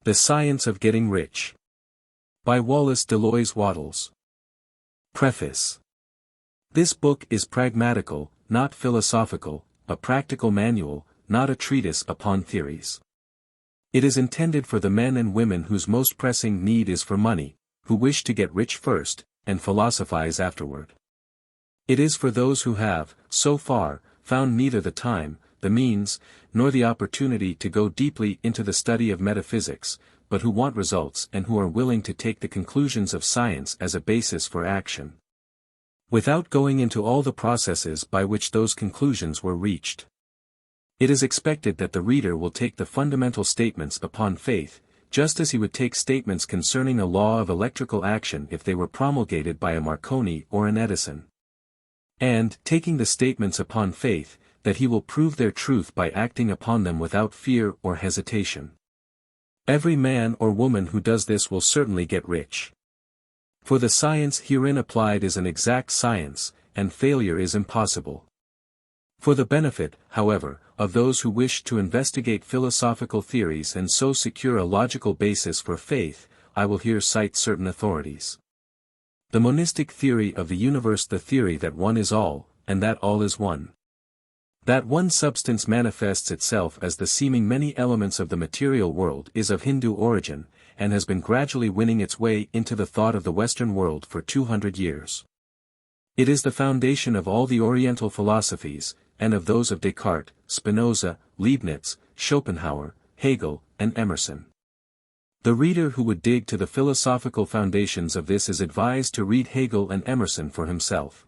The Science of Getting Rich. By Wallace Delois Wattles. Preface. This book is pragmatical, not philosophical, a practical manual, not a treatise upon theories. It is intended for the men and women whose most pressing need is for money, who wish to get rich first, and philosophize afterward. It is for those who have, so far, found neither the time, the means, nor the opportunity to go deeply into the study of metaphysics, but who want results and who are willing to take the conclusions of science as a basis for action. Without going into all the processes by which those conclusions were reached. It is expected that the reader will take the fundamental statements upon faith, just as he would take statements concerning a law of electrical action if they were promulgated by a Marconi or an Edison. And, taking the statements upon faith, that he will prove their truth by acting upon them without fear or hesitation. Every man or woman who does this will certainly get rich. For the science herein applied is an exact science, and failure is impossible. For the benefit, however, of those who wish to investigate philosophical theories and so secure a logical basis for faith, I will here cite certain authorities. The monistic theory of the universe, the theory that one is all, and that all is one. That one substance manifests itself as the seeming many elements of the material world is of Hindu origin, and has been gradually winning its way into the thought of the Western world for 200 years. It is the foundation of all the Oriental philosophies, and of those of Descartes, Spinoza, Leibniz, Schopenhauer, Hegel, and Emerson. The reader who would dig to the philosophical foundations of this is advised to read Hegel and Emerson for himself.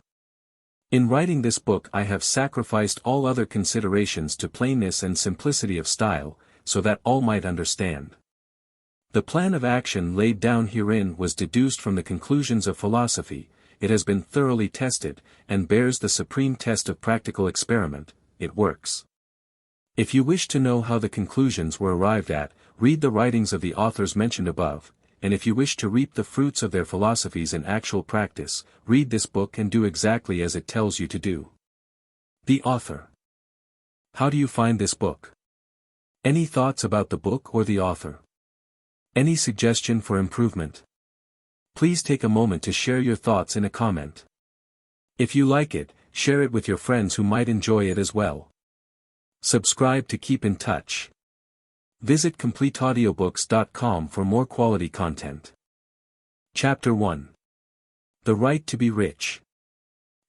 In writing this book I have sacrificed all other considerations to plainness and simplicity of style, so that all might understand. The plan of action laid down herein was deduced from the conclusions of philosophy, it has been thoroughly tested, and bears the supreme test of practical experiment, it works. If you wish to know how the conclusions were arrived at, read the writings of the authors mentioned above, and if you wish to reap the fruits of their philosophies in actual practice, read this book and do exactly as it tells you to do. The author. How do you find this book? Any thoughts about the book or the author? Any suggestion for improvement? Please take a moment to share your thoughts in a comment. If you like it, share it with your friends who might enjoy it as well. Subscribe to keep in touch. Visit CompleteAudiobooks.com for more quality content. Chapter 1. The Right to be Rich.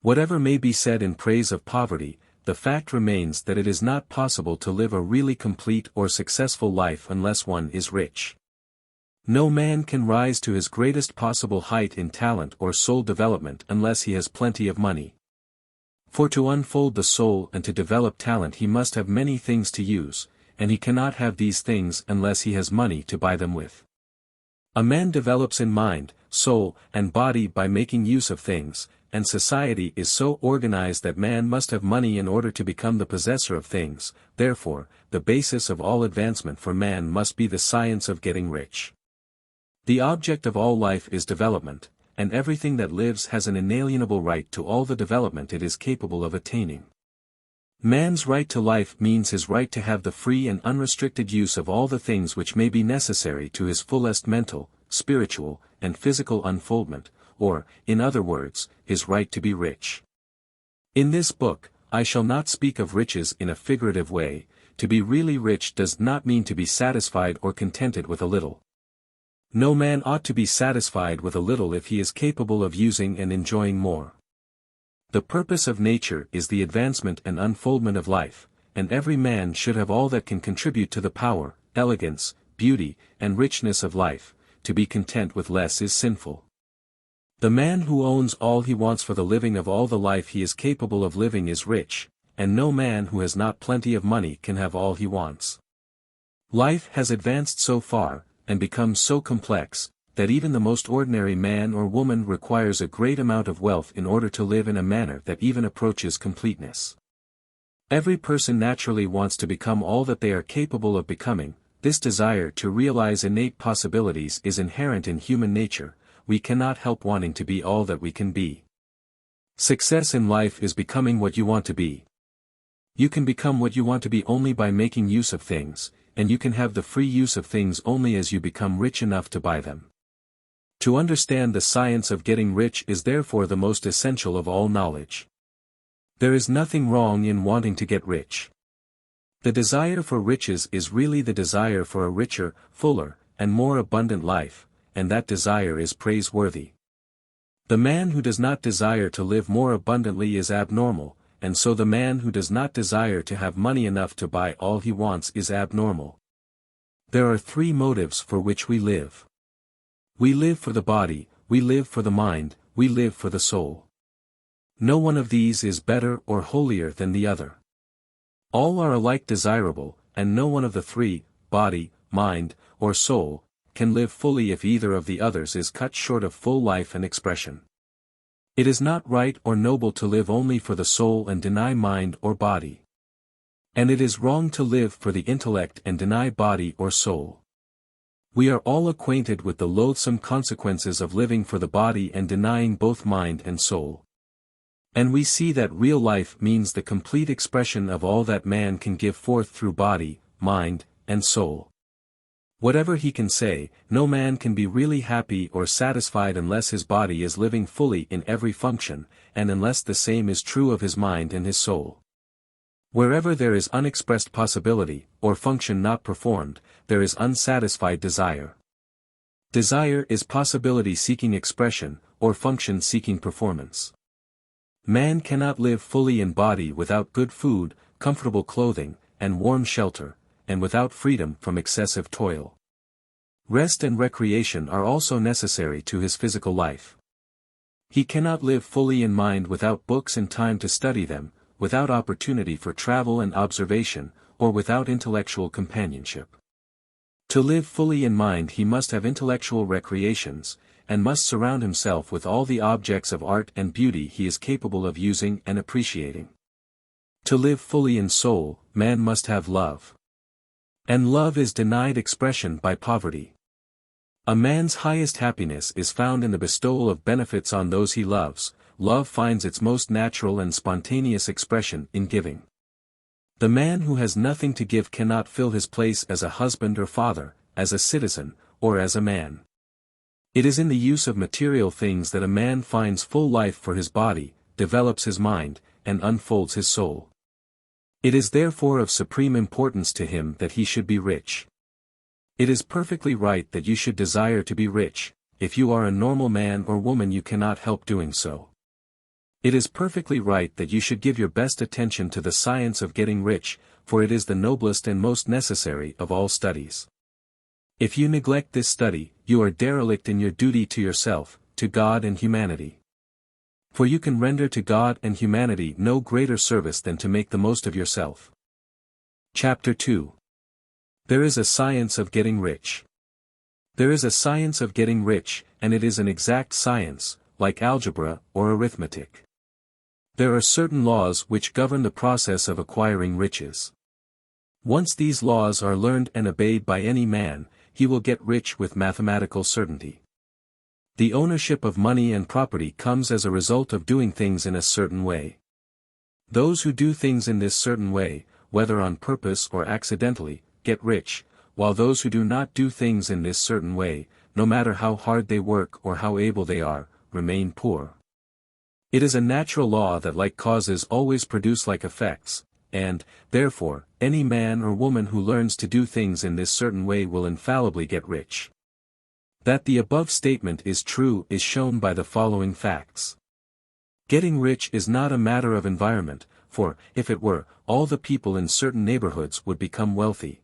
Whatever may be said in praise of poverty, the fact remains that it is not possible to live a really complete or successful life unless one is rich. No man can rise to his greatest possible height in talent or soul development unless he has plenty of money. For to unfold the soul and to develop talent he must have many things to use, and he cannot have these things unless he has money to buy them with. A man develops in mind, soul, and body by making use of things, and society is so organized that man must have money in order to become the possessor of things, therefore, the basis of all advancement for man must be the science of getting rich. The object of all life is development, and everything that lives has an inalienable right to all the development it is capable of attaining. Man's right to life means his right to have the free and unrestricted use of all the things which may be necessary to his fullest mental, spiritual, and physical unfoldment, or, in other words, his right to be rich. In this book, I shall not speak of riches in a figurative way. To be really rich does not mean to be satisfied or contented with a little. No man ought to be satisfied with a little if he is capable of using and enjoying more. The purpose of nature is the advancement and unfoldment of life, and every man should have all that can contribute to the power, elegance, beauty, and richness of life. To be content with less is sinful. The man who owns all he wants for the living of all the life he is capable of living is rich, and no man who has not plenty of money can have all he wants. Life has advanced so far, and become so complex, that even the most ordinary man or woman requires a great amount of wealth in order to live in a manner that even approaches completeness. Every person naturally wants to become all that they are capable of becoming. This desire to realize innate possibilities is inherent in human nature. We cannot help wanting to be all that we can be. Success in life is becoming what you want to be. You can become what you want to be only by making use of things, and you can have the free use of things only as you become rich enough to buy them. To understand the science of getting rich is therefore the most essential of all knowledge. There is nothing wrong in wanting to get rich. The desire for riches is really the desire for a richer, fuller, and more abundant life, and that desire is praiseworthy. The man who does not desire to live more abundantly is abnormal, and so the man who does not desire to have money enough to buy all he wants is abnormal. There are three motives for which we live. We live for the body, we live for the mind, we live for the soul. No one of these is better or holier than the other. All are alike desirable, and no one of the three, body, mind, or soul, can live fully if either of the others is cut short of full life and expression. It is not right or noble to live only for the soul and deny mind or body. And it is wrong to live for the intellect and deny body or soul. We are all acquainted with the loathsome consequences of living for the body and denying both mind and soul. And we see that real life means the complete expression of all that man can give forth through body, mind, and soul. Whatever he can say, no man can be really happy or satisfied unless his body is living fully in every function, and unless the same is true of his mind and his soul. Wherever there is unexpressed possibility, or function not performed, there is unsatisfied desire. Desire is possibility seeking expression, or function seeking performance. Man cannot live fully in body without good food, comfortable clothing, and warm shelter, and without freedom from excessive toil. Rest and recreation are also necessary to his physical life. He cannot live fully in mind without books and time to study them, without opportunity for travel and observation, or without intellectual companionship. To live fully in mind he must have intellectual recreations, and must surround himself with all the objects of art and beauty he is capable of using and appreciating. To live fully in soul, man must have love. And love is denied expression by poverty. A man's highest happiness is found in the bestowal of benefits on those he loves. Love finds its most natural and spontaneous expression in giving. The man who has nothing to give cannot fill his place as a husband or father, as a citizen, or as a man. It is in the use of material things that a man finds full life for his body, develops his mind, and unfolds his soul. It is therefore of supreme importance to him that he should be rich. It is perfectly right that you should desire to be rich. If you are a normal man or woman you cannot help doing so. It is perfectly right that you should give your best attention to the science of getting rich, for it is the noblest and most necessary of all studies. If you neglect this study, you are derelict in your duty to yourself, to God and humanity. For you can render to God and humanity no greater service than to make the most of yourself. Chapter 2. There is a science of getting rich. There is a science of getting rich, and it is an exact science, like algebra or arithmetic. There are certain laws which govern the process of acquiring riches. Once these laws are learned and obeyed by any man, he will get rich with mathematical certainty. The ownership of money and property comes as a result of doing things in a certain way. Those who do things in this certain way, whether on purpose or accidentally, get rich, while those who do not do things in this certain way, no matter how hard they work or how able they are, remain poor. It is a natural law that like causes always produce like effects, and, therefore, any man or woman who learns to do things in this certain way will infallibly get rich. That the above statement is true is shown by the following facts. Getting rich is not a matter of environment, for, if it were, all the people in certain neighborhoods would become wealthy.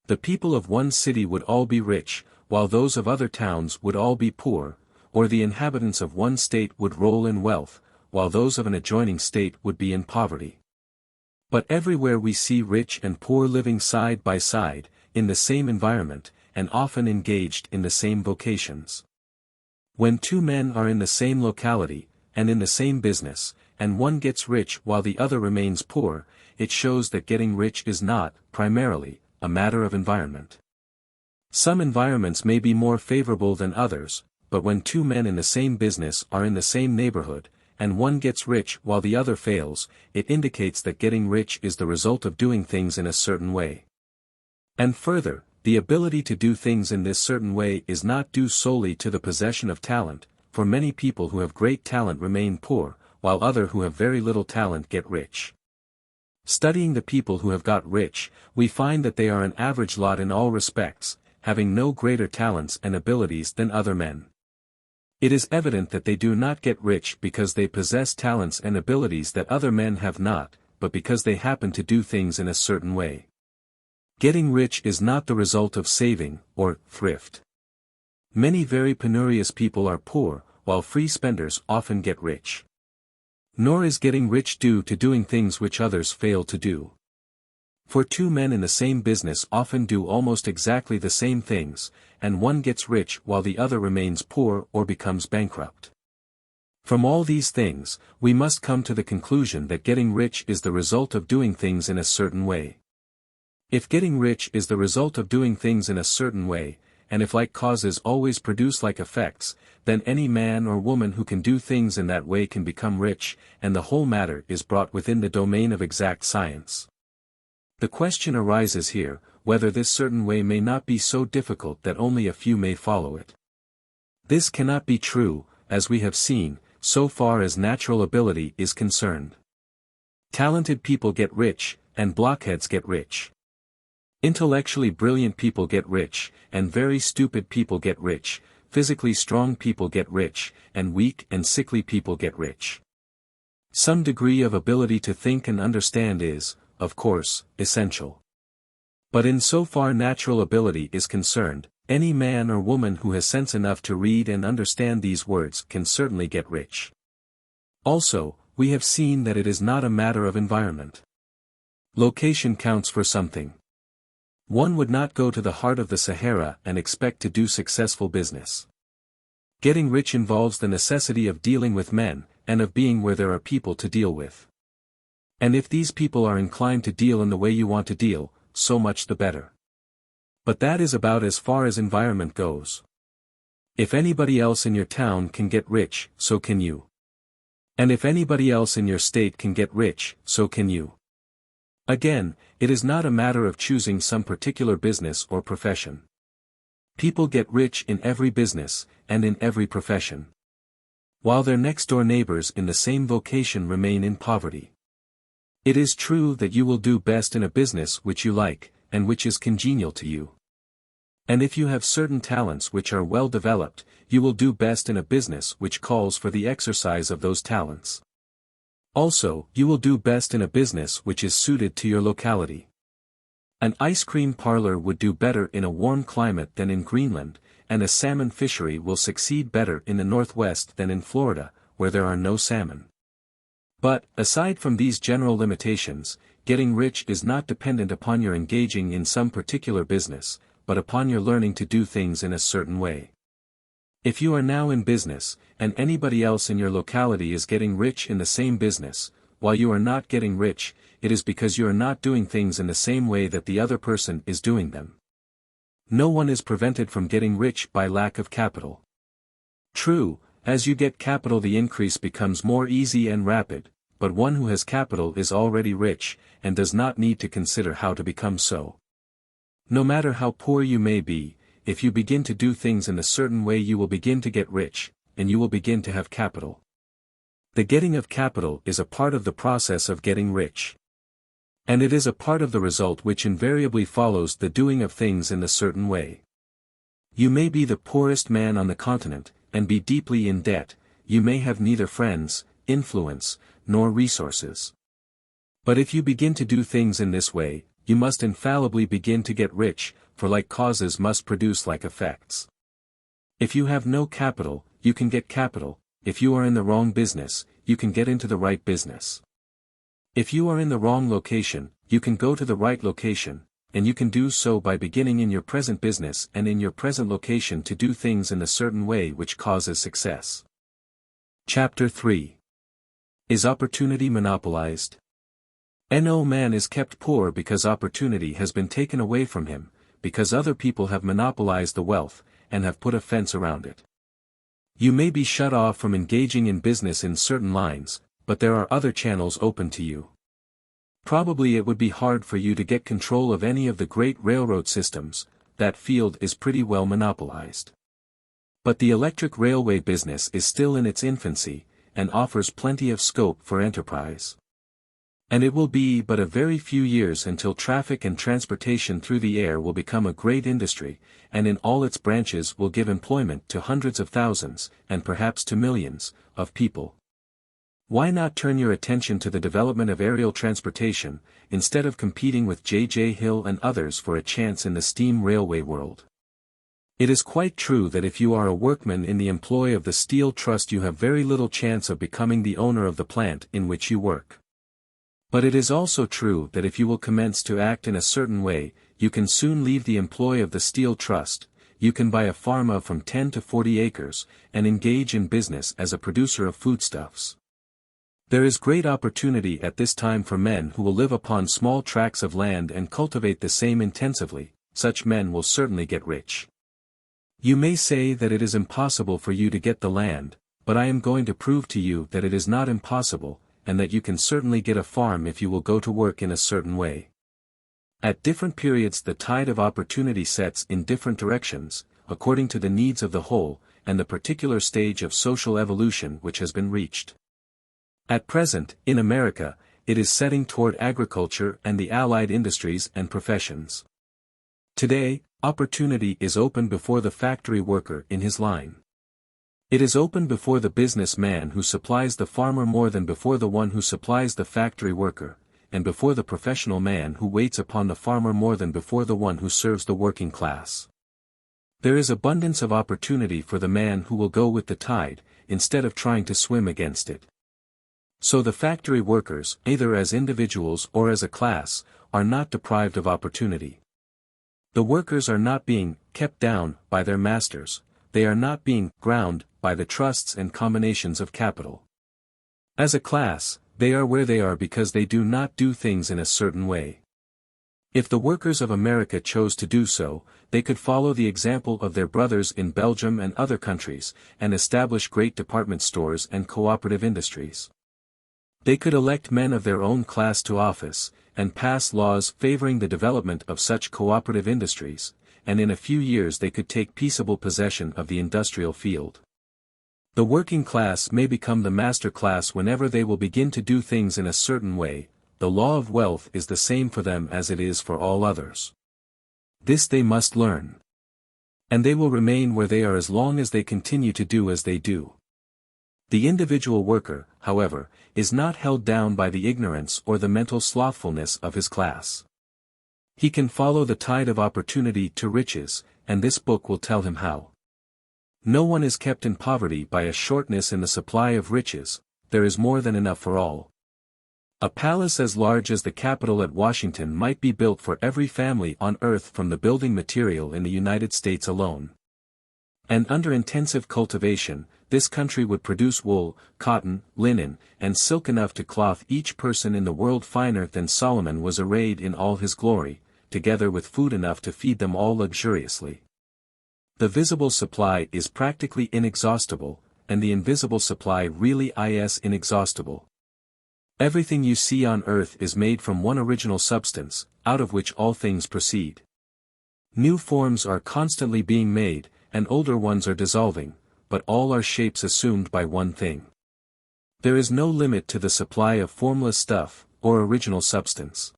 The people of one city would all be rich, while those of other towns would all be poor, or the inhabitants of one state would roll in wealth, while those of an adjoining state would be in poverty. But everywhere we see rich and poor living side by side, in the same environment, and often engaged in the same vocations. When two men are in the same locality, and in the same business, and one gets rich while the other remains poor, it shows that getting rich is not, primarily, a matter of environment. Some environments may be more favorable than others, but when two men in the same business are in the same neighborhood, and one gets rich while the other fails, it indicates that getting rich is the result of doing things in a certain way. And further, the ability to do things in this certain way is not due solely to the possession of talent, for many people who have great talent remain poor, while others who have very little talent get rich. Studying the people who have got rich, we find that they are an average lot in all respects, having no greater talents and abilities than other men. It is evident that they do not get rich because they possess talents and abilities that other men have not, but because they happen to do things in a certain way. Getting rich is not the result of saving, or thrift. Many very penurious people are poor, while free spenders often get rich. Nor is getting rich due to doing things which others fail to do. For two men in the same business often do almost exactly the same things, and one gets rich while the other remains poor or becomes bankrupt. From all these things, we must come to the conclusion that getting rich is the result of doing things in a certain way. If getting rich is the result of doing things in a certain way, and if like causes always produce like effects, then any man or woman who can do things in that way can become rich, and the whole matter is brought within the domain of exact science. The question arises here, whether this certain way may not be so difficult that only a few may follow it. This cannot be true, as we have seen, so far as natural ability is concerned. Talented people get rich, and blockheads get rich. Intellectually brilliant people get rich, and very stupid people get rich, physically strong people get rich, and weak and sickly people get rich. Some degree of ability to think and understand is, of course, essential. But in so far natural ability is concerned, any man or woman who has sense enough to read and understand these words can certainly get rich. Also, we have seen that it is not a matter of environment. Location counts for something. One would not go to the heart of the Sahara and expect to do successful business. Getting rich involves the necessity of dealing with men, and of being where there are people to deal with. And if these people are inclined to deal in the way you want to deal, so much the better. But that is about as far as environment goes. If anybody else in your town can get rich, so can you. And if anybody else in your state can get rich, so can you. Again, it is not a matter of choosing some particular business or profession. People get rich in every business, and in every profession. While their next-door neighbors in the same vocation remain in poverty. It is true that you will do best in a business which you like, and which is congenial to you. And if you have certain talents which are well developed, you will do best in a business which calls for the exercise of those talents. Also, you will do best in a business which is suited to your locality. An ice cream parlor would do better in a warm climate than in Greenland, and a salmon fishery will succeed better in the Northwest than in Florida, where there are no salmon. But, aside from these general limitations, getting rich is not dependent upon your engaging in some particular business, but upon your learning to do things in a certain way. If you are now in business, and anybody else in your locality is getting rich in the same business, while you are not getting rich, it is because you are not doing things in the same way that the other person is doing them. No one is prevented from getting rich by lack of capital. True, as you get capital the increase becomes more easy and rapid, but one who has capital is already rich, and does not need to consider how to become so. No matter how poor you may be, if you begin to do things in a certain way you will begin to get rich, and you will begin to have capital. The getting of capital is a part of the process of getting rich. And it is a part of the result which invariably follows the doing of things in a certain way. You may be the poorest man on the continent, and be deeply in debt, you may have neither friends, influence, nor resources. But if you begin to do things in this way, you must infallibly begin to get rich, for like causes must produce like effects. If you have no capital, you can get capital. If you are in the wrong business, you can get into the right business. If you are in the wrong location, you can go to the right location, and you can do so by beginning in your present business and in your present location to do things in a certain way which causes success. Chapter 3. Is opportunity monopolized? No man is kept poor because opportunity has been taken away from him, because other people have monopolized the wealth, and have put a fence around it. You may be shut off from engaging in business in certain lines, but there are other channels open to you. Probably it would be hard for you to get control of any of the great railroad systems, that field is pretty well monopolized. But the electric railway business is still in its infancy, and offers plenty of scope for enterprise. And it will be but a very few years until traffic and transportation through the air will become a great industry, and in all its branches will give employment to hundreds of thousands, and perhaps to millions, of people. Why not turn your attention to the development of aerial transportation, instead of competing with J.J. Hill and others for a chance in the steam railway world? It is quite true that if you are a workman in the employ of the Steel Trust you have very little chance of becoming the owner of the plant in which you work. But it is also true that if you will commence to act in a certain way, you can soon leave the employ of the Steel Trust. You can buy a farm of from 10 to 40 acres, and engage in business as a producer of foodstuffs. There is great opportunity at this time for men who will live upon small tracts of land and cultivate the same intensively. Such men will certainly get rich. You may say that it is impossible for you to get the land, but I am going to prove to you that it is not impossible, and that you can certainly get a farm if you will go to work in a certain way. At different periods the tide of opportunity sets in different directions, according to the needs of the whole, and the particular stage of social evolution which has been reached. At present, in America, it is setting toward agriculture and the allied industries and professions. Today, opportunity is open before the factory worker in his line. It is open before the businessman who supplies the farmer more than before the one who supplies the factory worker, and before the professional man who waits upon the farmer more than before the one who serves the working class. There is abundance of opportunity for the man who will go with the tide, instead of trying to swim against it. So the factory workers, either as individuals or as a class, are not deprived of opportunity. The workers are not being kept down by their masters, they are not being ground by the trusts and combinations of capital. As a class, they are where they are because they do not do things in a certain way. If the workers of America chose to do so, they could follow the example of their brothers in Belgium and other countries, and establish great department stores and cooperative industries. They could elect men of their own class to office, and pass laws favoring the development of such cooperative industries, and in a few years they could take peaceable possession of the industrial field. The working class may become the master class whenever they will begin to do things in a certain way. The law of wealth is the same for them as it is for all others. This they must learn. And they will remain where they are as long as they continue to do as they do. The individual worker, however, is not held down by the ignorance or the mental slothfulness of his class. He can follow the tide of opportunity to riches, and this book will tell him how. No one is kept in poverty by a shortness in the supply of riches, there is more than enough for all. A palace as large as the Capitol at Washington might be built for every family on earth from the building material in the United States alone. And under intensive cultivation, this country would produce wool, cotton, linen, and silk enough to clothe each person in the world finer than Solomon was arrayed in all his glory, together with food enough to feed them all luxuriously. The visible supply is practically inexhaustible, and the invisible supply really is inexhaustible. Everything you see on earth is made from one original substance, out of which all things proceed. New forms are constantly being made, and older ones are dissolving, but all are shapes assumed by one thing. There is no limit to the supply of formless stuff, or original substance.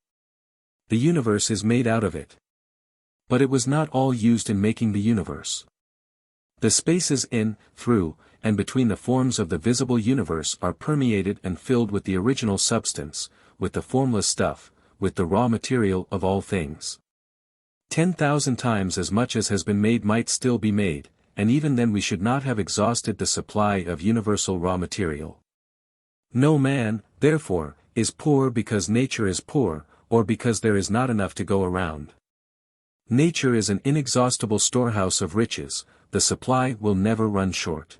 The universe is made out of it. But it was not all used in making the universe. The spaces in, through, and between the forms of the visible universe are permeated and filled with the original substance, with the formless stuff, with the raw material of all things. 10,000 times as much as has been made might still be made, and even then we should not have exhausted the supply of universal raw material. No man, therefore, is poor because nature is poor, or because there is not enough to go around. Nature is an inexhaustible storehouse of riches, the supply will never run short.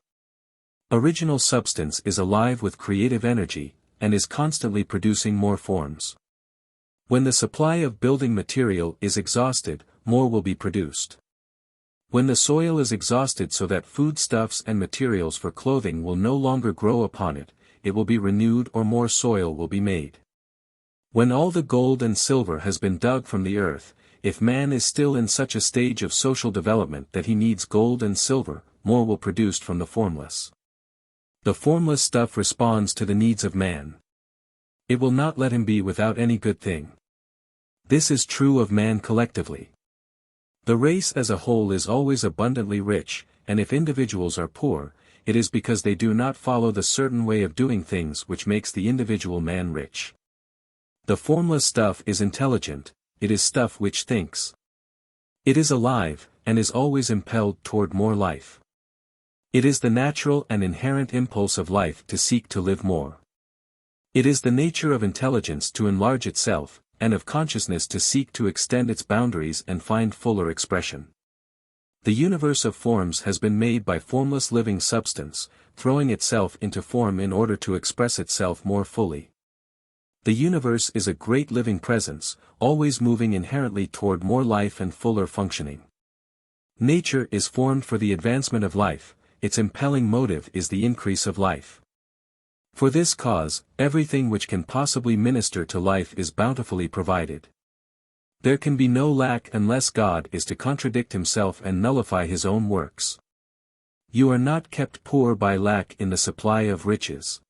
Original substance is alive with creative energy, and is constantly producing more forms. When the supply of building material is exhausted, more will be produced. When the soil is exhausted so that foodstuffs and materials for clothing will no longer grow upon it, it will be renewed or more soil will be made. When all the gold and silver has been dug from the earth, if man is still in such a stage of social development that he needs gold and silver, more will be produced from the formless. The formless stuff responds to the needs of man. It will not let him be without any good thing. This is true of man collectively. The race as a whole is always abundantly rich, and if individuals are poor, it is because they do not follow the certain way of doing things which makes the individual man rich. The formless stuff is intelligent, it is stuff which thinks. It is alive, and is always impelled toward more life. It is the natural and inherent impulse of life to seek to live more. It is the nature of intelligence to enlarge itself, and of consciousness to seek to extend its boundaries and find fuller expression. The universe of forms has been made by formless living substance, throwing itself into form in order to express itself more fully. The universe is a great living presence, always moving inherently toward more life and fuller functioning. Nature is formed for the advancement of life, its impelling motive is the increase of life. For this cause, everything which can possibly minister to life is bountifully provided. There can be no lack unless God is to contradict himself and nullify his own works. You are not kept poor by lack in the supply of riches.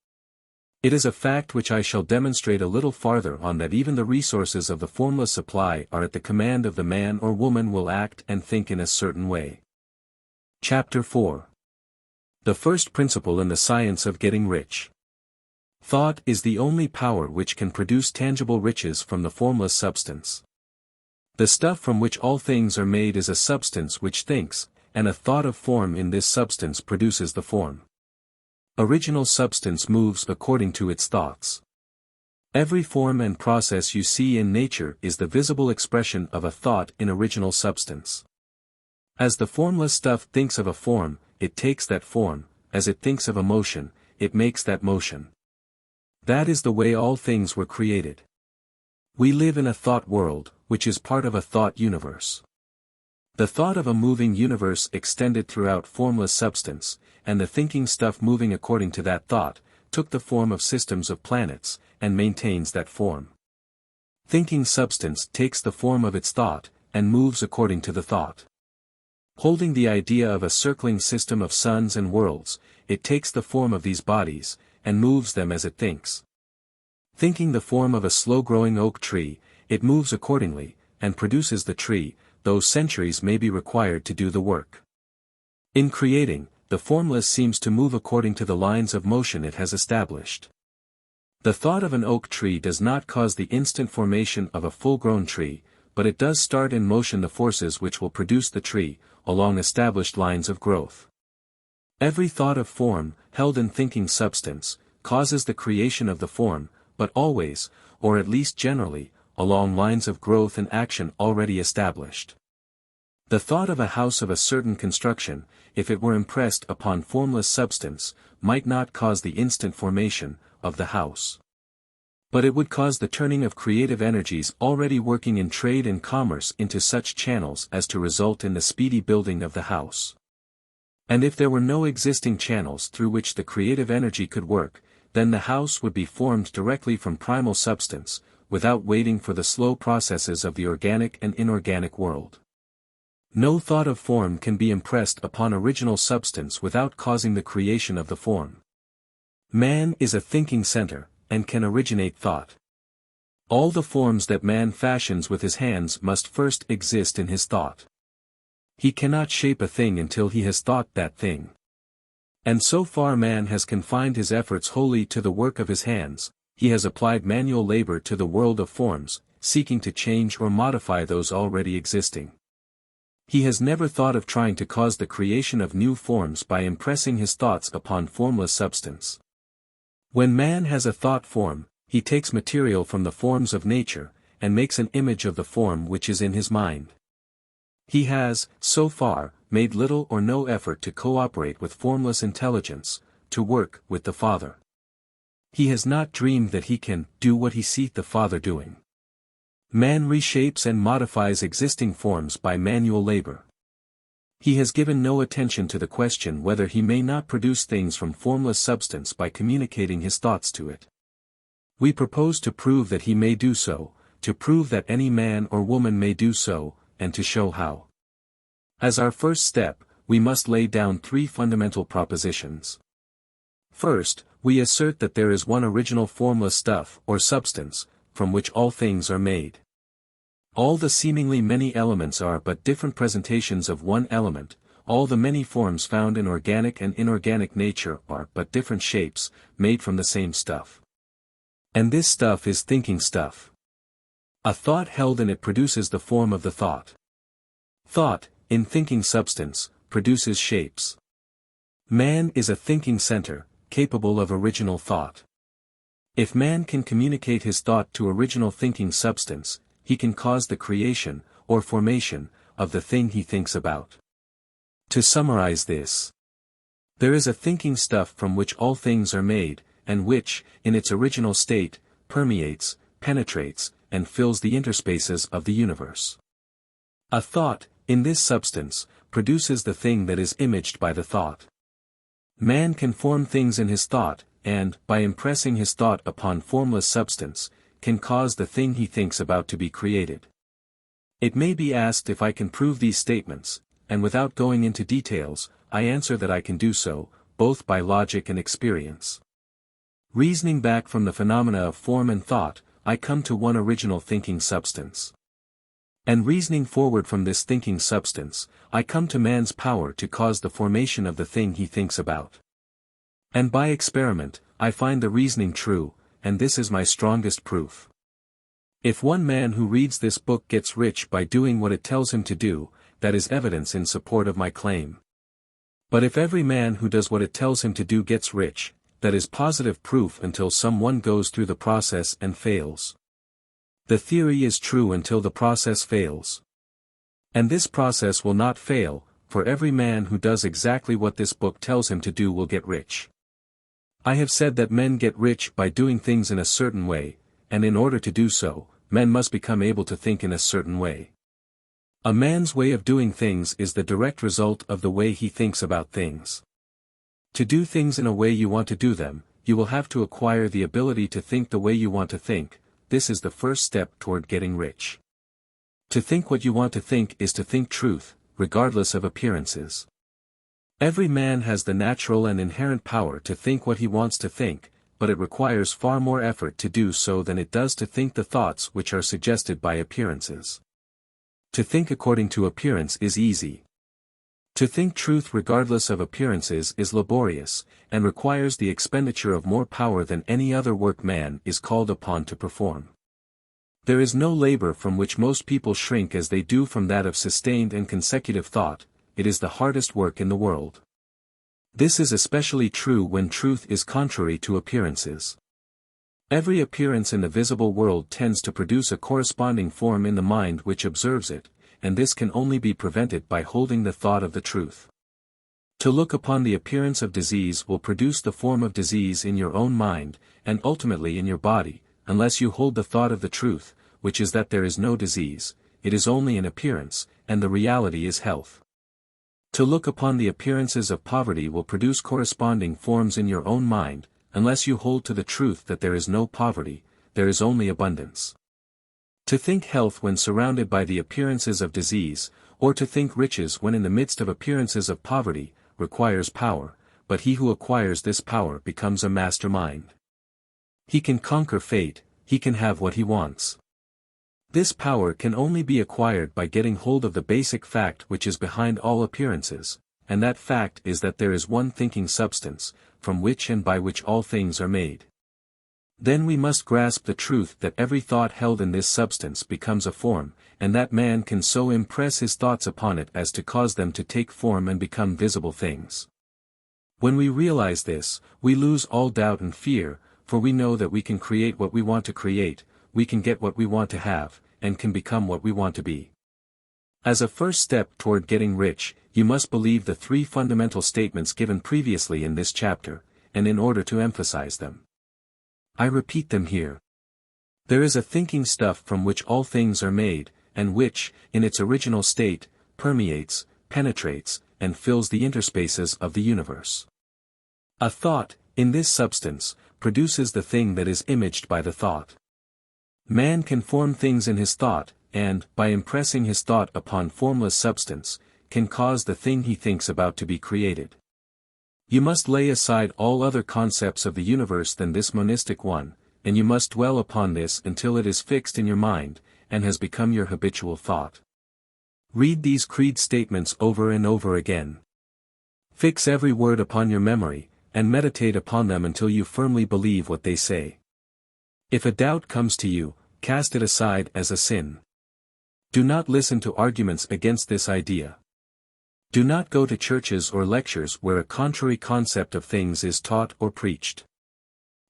It is a fact which I shall demonstrate a little farther on that even the resources of the formless supply are at the command of the man or woman will act and think in a certain way. Chapter 4. The first principle in the science of getting rich. Thought is the only power which can produce tangible riches from the formless substance. The stuff from which all things are made is a substance which thinks, and a thought of form in this substance produces the form. Original substance moves according to its thoughts. Every form and process you see in nature is the visible expression of a thought in original substance. As the formless stuff thinks of a form, it takes that form, as it thinks of a motion, it makes that motion. That is the way all things were created. We live in a thought world, which is part of a thought universe. The thought of a moving universe extended throughout formless substance, and the thinking stuff moving according to that thought, took the form of systems of planets, and maintains that form. Thinking substance takes the form of its thought, and moves according to the thought. Holding the idea of a circling system of suns and worlds, it takes the form of these bodies, and moves them as it thinks. Thinking the form of a slow-growing oak tree, it moves accordingly, and produces the tree, though centuries may be required to do the work. In creating, the formless seems to move according to the lines of motion it has established. The thought of an oak tree does not cause the instant formation of a full-grown tree, but it does start in motion the forces which will produce the tree, along established lines of growth. Every thought of form, held in thinking substance, causes the creation of the form, but always, or at least generally, along lines of growth and action already established. The thought of a house of a certain construction, if it were impressed upon formless substance, might not cause the instant formation of the house. But it would cause the turning of creative energies already working in trade and commerce into such channels as to result in the speedy building of the house. And if there were no existing channels through which the creative energy could work, then the house would be formed directly from primal substance, without waiting for the slow processes of the organic and inorganic world. No thought of form can be impressed upon original substance without causing the creation of the form. Man is a thinking center, and can originate thought. All the forms that man fashions with his hands must first exist in his thought. He cannot shape a thing until he has thought that thing. And so far man has confined his efforts wholly to the work of his hands, he has applied manual labor to the world of forms, seeking to change or modify those already existing. He has never thought of trying to cause the creation of new forms by impressing his thoughts upon formless substance. When man has a thought form, he takes material from the forms of nature, and makes an image of the form which is in his mind. He has, so far, made little or no effort to cooperate with formless intelligence, to work with the Father. He has not dreamed that he can do what he seeth the Father doing. Man reshapes and modifies existing forms by manual labor. He has given no attention to the question whether he may not produce things from formless substance by communicating his thoughts to it. We propose to prove that he may do so, to prove that any man or woman may do so, and to show how. As our first step, we must lay down three fundamental propositions. First, we assert that there is one original formless stuff or substance, from which all things are made. All the seemingly many elements are but different presentations of one element, all the many forms found in organic and inorganic nature are but different shapes, made from the same stuff. And this stuff is thinking stuff. A thought held in it produces the form of the thought. Thought, in thinking substance, produces shapes. Man is a thinking center, capable of original thought. If man can communicate his thought to original thinking substance, he can cause the creation, or formation, of the thing he thinks about. To summarize this, there is a thinking stuff from which all things are made, and which, in its original state, permeates, penetrates, and fills the interspaces of the universe. A thought, in this substance, produces the thing that is imaged by the thought. Man can form things in his thought, and, by impressing his thought upon formless substance, can cause the thing he thinks about to be created. It may be asked if I can prove these statements, and without going into details, I answer that I can do so, both by logic and experience. Reasoning back from the phenomena of form and thought, I come to one original thinking substance. And reasoning forward from this thinking substance, I come to man's power to cause the formation of the thing he thinks about. And by experiment, I find the reasoning true, and this is my strongest proof. If one man who reads this book gets rich by doing what it tells him to do, that is evidence in support of my claim. But if every man who does what it tells him to do gets rich, that is positive proof until someone goes through the process and fails. The theory is true until the process fails. And this process will not fail, for every man who does exactly what this book tells him to do will get rich. I have said that men get rich by doing things in a certain way, and in order to do so, men must become able to think in a certain way. A man's way of doing things is the direct result of the way he thinks about things. To do things in a way you want to do them, you will have to acquire the ability to think the way you want to think. This is the first step toward getting rich. To think what you want to think is to think truth, regardless of appearances. Every man has the natural and inherent power to think what he wants to think, but it requires far more effort to do so than it does to think the thoughts which are suggested by appearances. To think according to appearance is easy. To think truth regardless of appearances is laborious, and requires the expenditure of more power than any other work man is called upon to perform. There is no labor from which most people shrink as they do from that of sustained and consecutive thought. It is the hardest work in the world. This is especially true when truth is contrary to appearances. Every appearance in the visible world tends to produce a corresponding form in the mind which observes it, and this can only be prevented by holding the thought of the truth. To look upon the appearance of disease will produce the form of disease in your own mind, and ultimately in your body, unless you hold the thought of the truth, which is that there is no disease, it is only an appearance, and the reality is health. To look upon the appearances of poverty will produce corresponding forms in your own mind, unless you hold to the truth that there is no poverty, there is only abundance. To think health when surrounded by the appearances of disease, or to think riches when in the midst of appearances of poverty, requires power, but he who acquires this power becomes a mastermind. He can conquer fate, he can have what he wants. This power can only be acquired by getting hold of the basic fact which is behind all appearances, and that fact is that there is one thinking substance, from which and by which all things are made. Then we must grasp the truth that every thought held in this substance becomes a form, and that man can so impress his thoughts upon it as to cause them to take form and become visible things. When we realize this, we lose all doubt and fear, for we know that we can create what we want to create, we can get what we want to have, and can become what we want to be. As a first step toward getting rich, you must believe the three fundamental statements given previously in this chapter, and in order to emphasize them, I repeat them here. There is a thinking stuff from which all things are made, and which, in its original state, permeates, penetrates, and fills the interspaces of the universe. A thought, in this substance, produces the thing that is imaged by the thought. Man can form things in his thought, and, by impressing his thought upon formless substance, can cause the thing he thinks about to be created. You must lay aside all other concepts of the universe than this monistic one, and you must dwell upon this until it is fixed in your mind, and has become your habitual thought. Read these creed statements over and over again. Fix every word upon your memory, and meditate upon them until you firmly believe what they say. If a doubt comes to you, cast it aside as a sin. Do not listen to arguments against this idea. Do not go to churches or lectures where a contrary concept of things is taught or preached.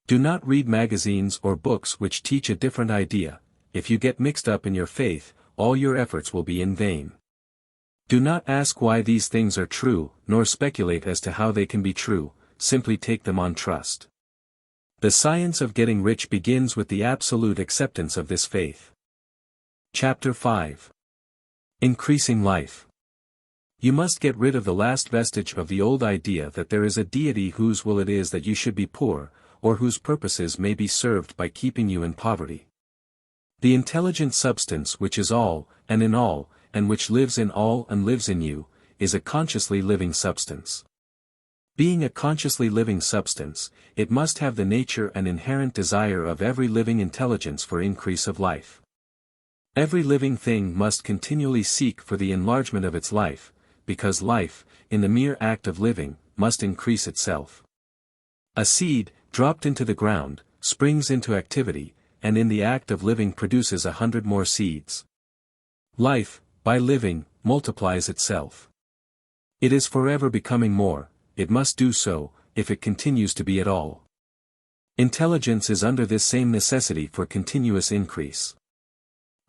Do not read magazines or books which teach a different idea. If you get mixed up in your faith, all your efforts will be in vain. Do not ask why these things are true, nor speculate as to how they can be true, simply take them on trust. The science of getting rich begins with the absolute acceptance of this faith. Chapter 5. Increasing Life. You must get rid of the last vestige of the old idea that there is a deity whose will it is that you should be poor, or whose purposes may be served by keeping you in poverty. The intelligent substance which is all, and in all, and which lives in all and lives in you, is a consciously living substance. Being a consciously living substance, it must have the nature and inherent desire of every living intelligence for increase of life. Every living thing must continually seek for the enlargement of its life, because life, in the mere act of living, must increase itself. A seed, dropped into the ground, springs into activity, and in the act of living produces 100 more seeds. Life, by living, multiplies itself. It is forever becoming more. It must do so, if it continues to be at all. Intelligence is under this same necessity for continuous increase.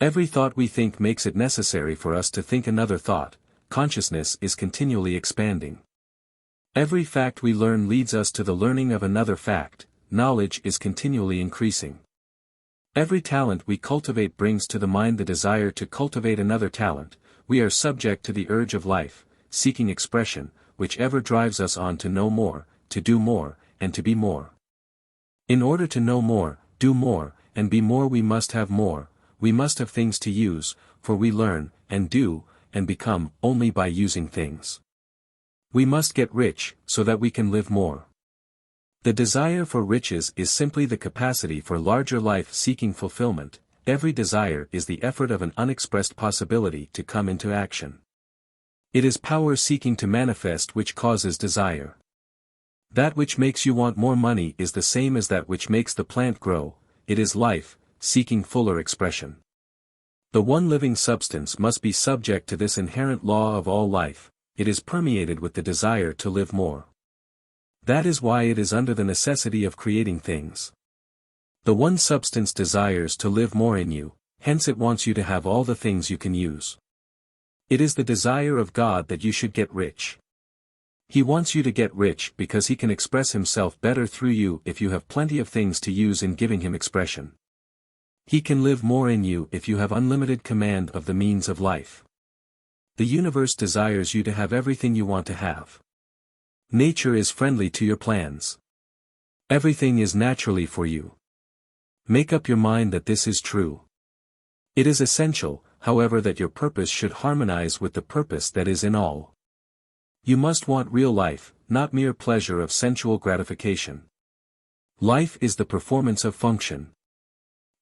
Every thought we think makes it necessary for us to think another thought. Consciousness is continually expanding. Every fact we learn leads us to the learning of another fact. Knowledge is continually increasing. Every talent we cultivate brings to the mind the desire to cultivate another talent. We are subject to the urge of life, seeking expression, which ever drives us on to know more, to do more, and to be more. In order to know more, do more, and be more we must have more, we must have things to use, for we learn, and do, and become, only by using things. We must get rich, so that we can live more. The desire for riches is simply the capacity for larger life-seeking fulfillment. Every desire is the effort of an unexpressed possibility to come into action. It is power seeking to manifest which causes desire. That which makes you want more money is the same as that which makes the plant grow. It is life, seeking fuller expression. The one living substance must be subject to this inherent law of all life. It is permeated with the desire to live more. That is why it is under the necessity of creating things. The one substance desires to live more in you, hence it wants you to have all the things you can use. It is the desire of God that you should get rich. He wants you to get rich because he can express himself better through you if you have plenty of things to use in giving him expression. He can live more in you if you have unlimited command of the means of life. The universe desires you to have everything you want to have. Nature is friendly to your plans. Everything is naturally for you. Make up your mind that this is true. It is essential, however, that your purpose should harmonize with the purpose that is in all. You must want real life, not mere pleasure of sensual gratification. Life is the performance of function.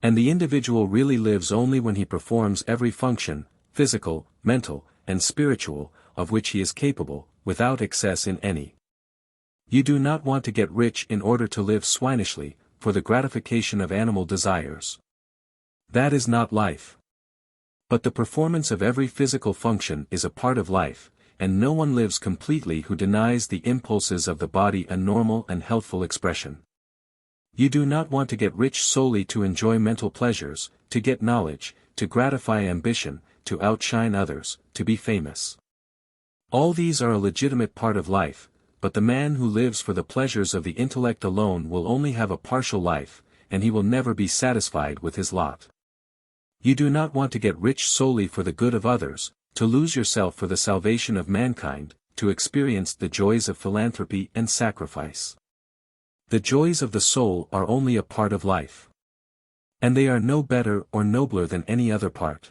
And the individual really lives only when he performs every function, physical, mental, and spiritual, of which he is capable, without excess in any. You do not want to get rich in order to live swinishly, for the gratification of animal desires. That is not life. But the performance of every physical function is a part of life, and no one lives completely who denies the impulses of the body a normal and healthful expression. You do not want to get rich solely to enjoy mental pleasures, to get knowledge, to gratify ambition, to outshine others, to be famous. All these are a legitimate part of life, but the man who lives for the pleasures of the intellect alone will only have a partial life, and he will never be satisfied with his lot. You do not want to get rich solely for the good of others, to lose yourself for the salvation of mankind, to experience the joys of philanthropy and sacrifice. The joys of the soul are only a part of life. And they are no better or nobler than any other part.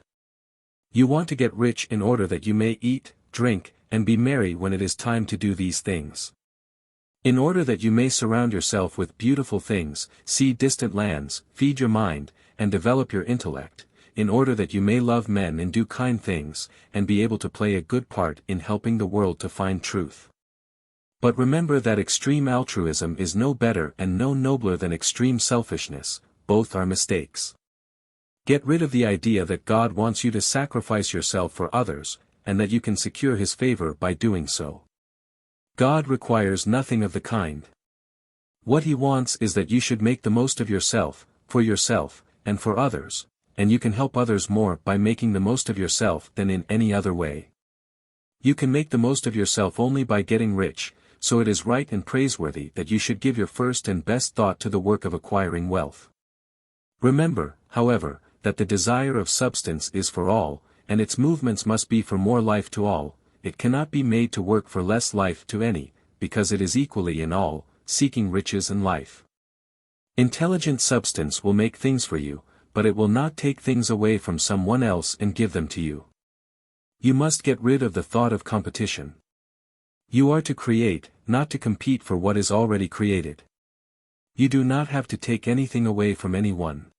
You want to get rich in order that you may eat, drink, and be merry when it is time to do these things. In order that you may surround yourself with beautiful things, see distant lands, feed your mind, and develop your intellect, in order that you may love men and do kind things, and be able to play a good part in helping the world to find truth. But remember that extreme altruism is no better and no nobler than extreme selfishness, both are mistakes. Get rid of the idea that God wants you to sacrifice yourself for others, and that you can secure His favor by doing so. God requires nothing of the kind. What He wants is that you should make the most of yourself, and for others, and you can help others more by making the most of yourself than in any other way. You can make the most of yourself only by getting rich, so it is right and praiseworthy that you should give your first and best thought to the work of acquiring wealth. Remember, however, that the desire of substance is for all, and its movements must be for more life to all. It cannot be made to work for less life to any, because it is equally in all, seeking riches and life. Intelligent substance will make things for you, but it will not take things away from someone else and give them to you. You must get rid of the thought of competition. You are to create, not to compete for what is already created. You do not have to take anything away from anyone.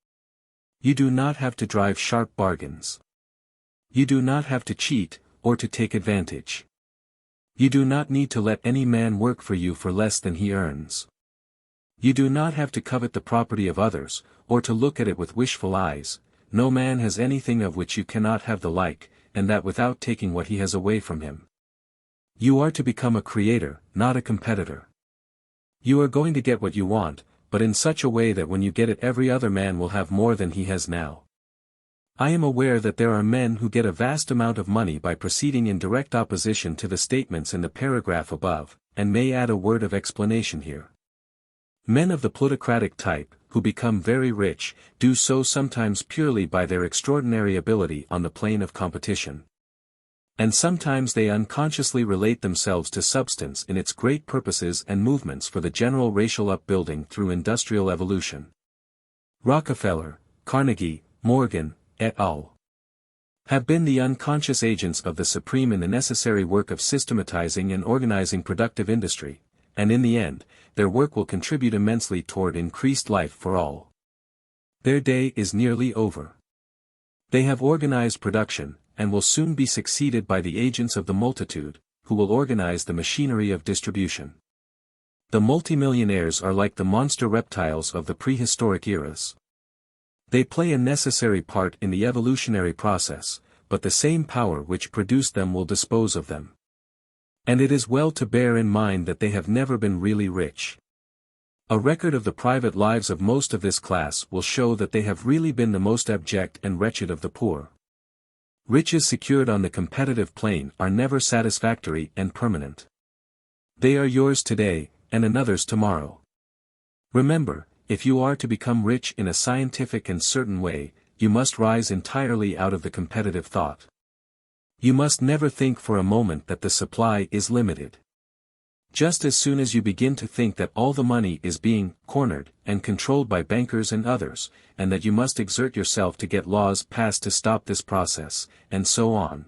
You do not have to drive sharp bargains. You do not have to cheat, or to take advantage. You do not need to let any man work for you for less than he earns. You do not have to covet the property of others, or to look at it with wishful eyes. No man has anything of which you cannot have the like, and that without taking what he has away from him. You are to become a creator, not a competitor. You are going to get what you want, but in such a way that when you get it every other man will have more than he has now. I am aware that there are men who get a vast amount of money by proceeding in direct opposition to the statements in the paragraph above, and may add a word of explanation here. Men of the plutocratic type, who become very rich, do so sometimes purely by their extraordinary ability on the plane of competition. And sometimes they unconsciously relate themselves to substance in its great purposes and movements for the general racial upbuilding through industrial evolution. Rockefeller, Carnegie, Morgan, et al. Have been the unconscious agents of the supreme in the necessary work of systematizing and organizing productive industry, and in the end, their work will contribute immensely toward increased life for all. Their day is nearly over. They have organized production, and will soon be succeeded by the agents of the multitude, who will organize the machinery of distribution. The multimillionaires are like the monster reptiles of the prehistoric eras. They play a necessary part in the evolutionary process, but the same power which produced them will dispose of them. And it is well to bear in mind that they have never been really rich. A record of the private lives of most of this class will show that they have really been the most abject and wretched of the poor. Riches secured on the competitive plane are never satisfactory and permanent. They are yours today, and another's tomorrow. Remember, if you are to become rich in a scientific and certain way, you must rise entirely out of the competitive thought. You must never think for a moment that the supply is limited. Just as soon as you begin to think that all the money is being cornered and controlled by bankers and others, and that you must exert yourself to get laws passed to stop this process, and so on.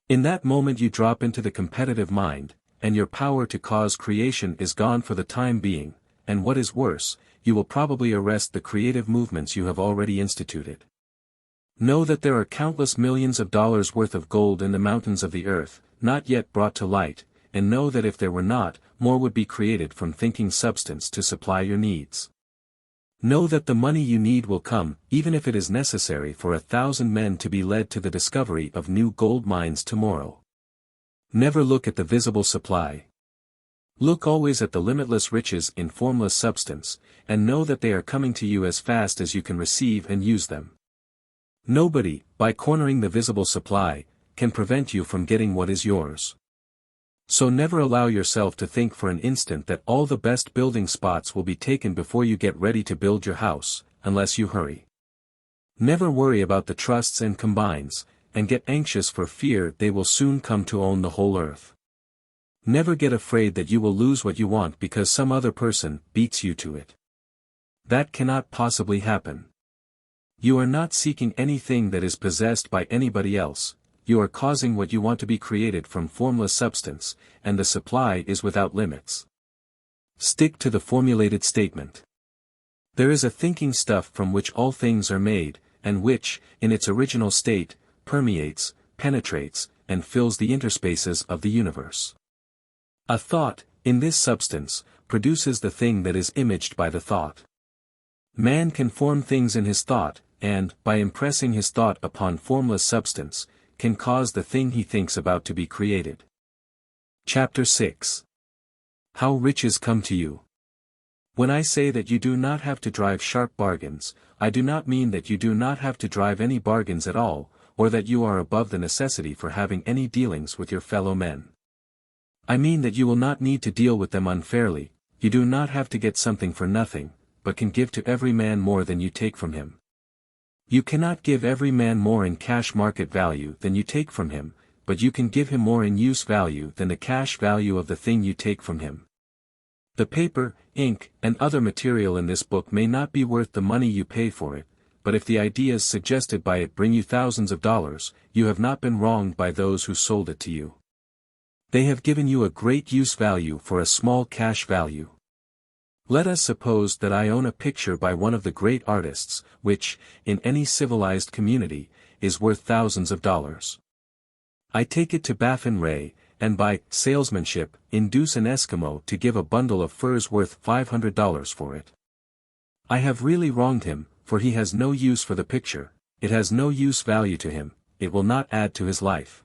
In that moment you drop into the competitive mind, and your power to cause creation is gone for the time being, and what is worse, you will probably arrest the creative movements you have already instituted. Know that there are countless millions of dollars worth of gold in the mountains of the earth, not yet brought to light, and know that if there were not, more would be created from thinking substance to supply your needs. Know that the money you need will come, even if it is necessary for 1,000 men to be led to the discovery of new gold mines tomorrow. Never look at the visible supply. Look always at the limitless riches in formless substance, and know that they are coming to you as fast as you can receive and use them. Nobody, by cornering the visible supply, can prevent you from getting what is yours. So never allow yourself to think for an instant that all the best building spots will be taken before you get ready to build your house, unless you hurry. Never worry about the trusts and combines, and get anxious for fear they will soon come to own the whole earth. Never get afraid that you will lose what you want because some other person beats you to it. That cannot possibly happen. You are not seeking anything that is possessed by anybody else, you are causing what you want to be created from formless substance, and the supply is without limits. Stick to the formulated statement. There is a thinking stuff from which all things are made, and which, in its original state, permeates, penetrates, and fills the interspaces of the universe. A thought, in this substance, produces the thing that is imaged by the thought. Man can form things in his thought, and, by impressing his thought upon formless substance, can cause the thing he thinks about to be created. Chapter 6. How Riches Come to You. When I say that you do not have to drive sharp bargains, I do not mean that you do not have to drive any bargains at all, or that you are above the necessity for having any dealings with your fellow men. I mean that you will not need to deal with them unfairly, you do not have to get something for nothing, but can give to every man more than you take from him. You cannot give every man more in cash market value than you take from him, but you can give him more in use value than the cash value of the thing you take from him. The paper, ink, and other material in this book may not be worth the money you pay for it, but if the ideas suggested by it bring you thousands of dollars, you have not been wronged by those who sold it to you. They have given you a great use value for a small cash value. Let us suppose that I own a picture by one of the great artists, which, in any civilized community, is worth thousands of dollars. I take it to Baffin Ray, and by salesmanship, induce an Eskimo to give a bundle of furs worth $500 for it. I have really wronged him, for he has no use for the picture, it has no use value to him, it will not add to his life.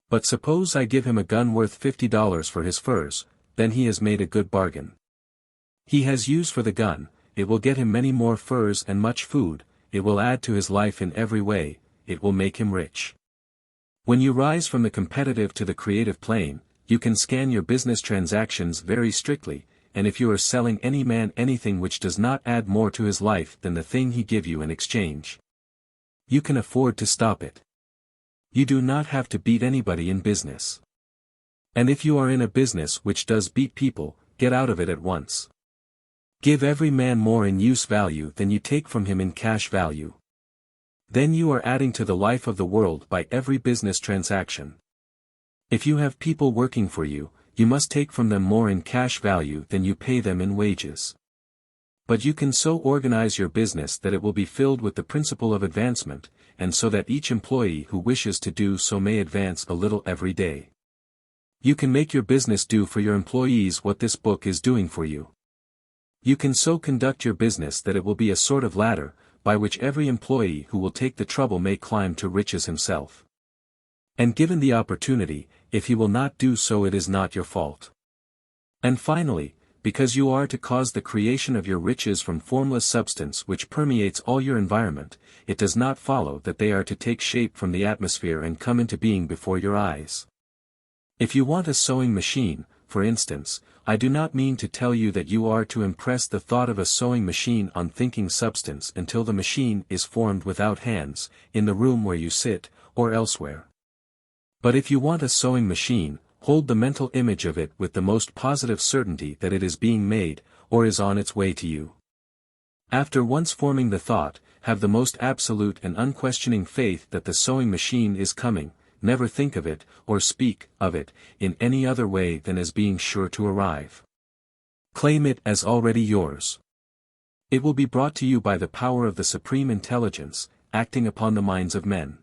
But suppose I give him a gun worth $50 for his furs, then he has made a good bargain. He has use for the gun, it will get him many more furs and much food, it will add to his life in every way, it will make him rich. When you rise from the competitive to the creative plane, you can scan your business transactions very strictly, and if you are selling any man anything which does not add more to his life than the thing he give you in exchange, you can afford to stop it. You do not have to beat anybody in business. And if you are in a business which does beat people, get out of it at once. Give every man more in use value than you take from him in cash value. Then you are adding to the life of the world by every business transaction. If you have people working for you, you must take from them more in cash value than you pay them in wages. But you can so organize your business that it will be filled with the principle of advancement, and so that each employee who wishes to do so may advance a little every day. You can make your business do for your employees what this book is doing for you. You can so conduct your business that it will be a sort of ladder, by which every employee who will take the trouble may climb to riches himself. And given the opportunity, if he will not do so, it is not your fault. And finally, because you are to cause the creation of your riches from formless substance which permeates all your environment, it does not follow that they are to take shape from the atmosphere and come into being before your eyes. If you want a sewing machine, for instance, I do not mean to tell you that you are to impress the thought of a sewing machine on thinking substance until the machine is formed without hands, in the room where you sit, or elsewhere. But if you want a sewing machine, hold the mental image of it with the most positive certainty that it is being made, or is on its way to you. After once forming the thought, have the most absolute and unquestioning faith that the sewing machine is coming. Never think of it, or speak of it, in any other way than as being sure to arrive. Claim it as already yours. It will be brought to you by the power of the Supreme Intelligence, acting upon the minds of men.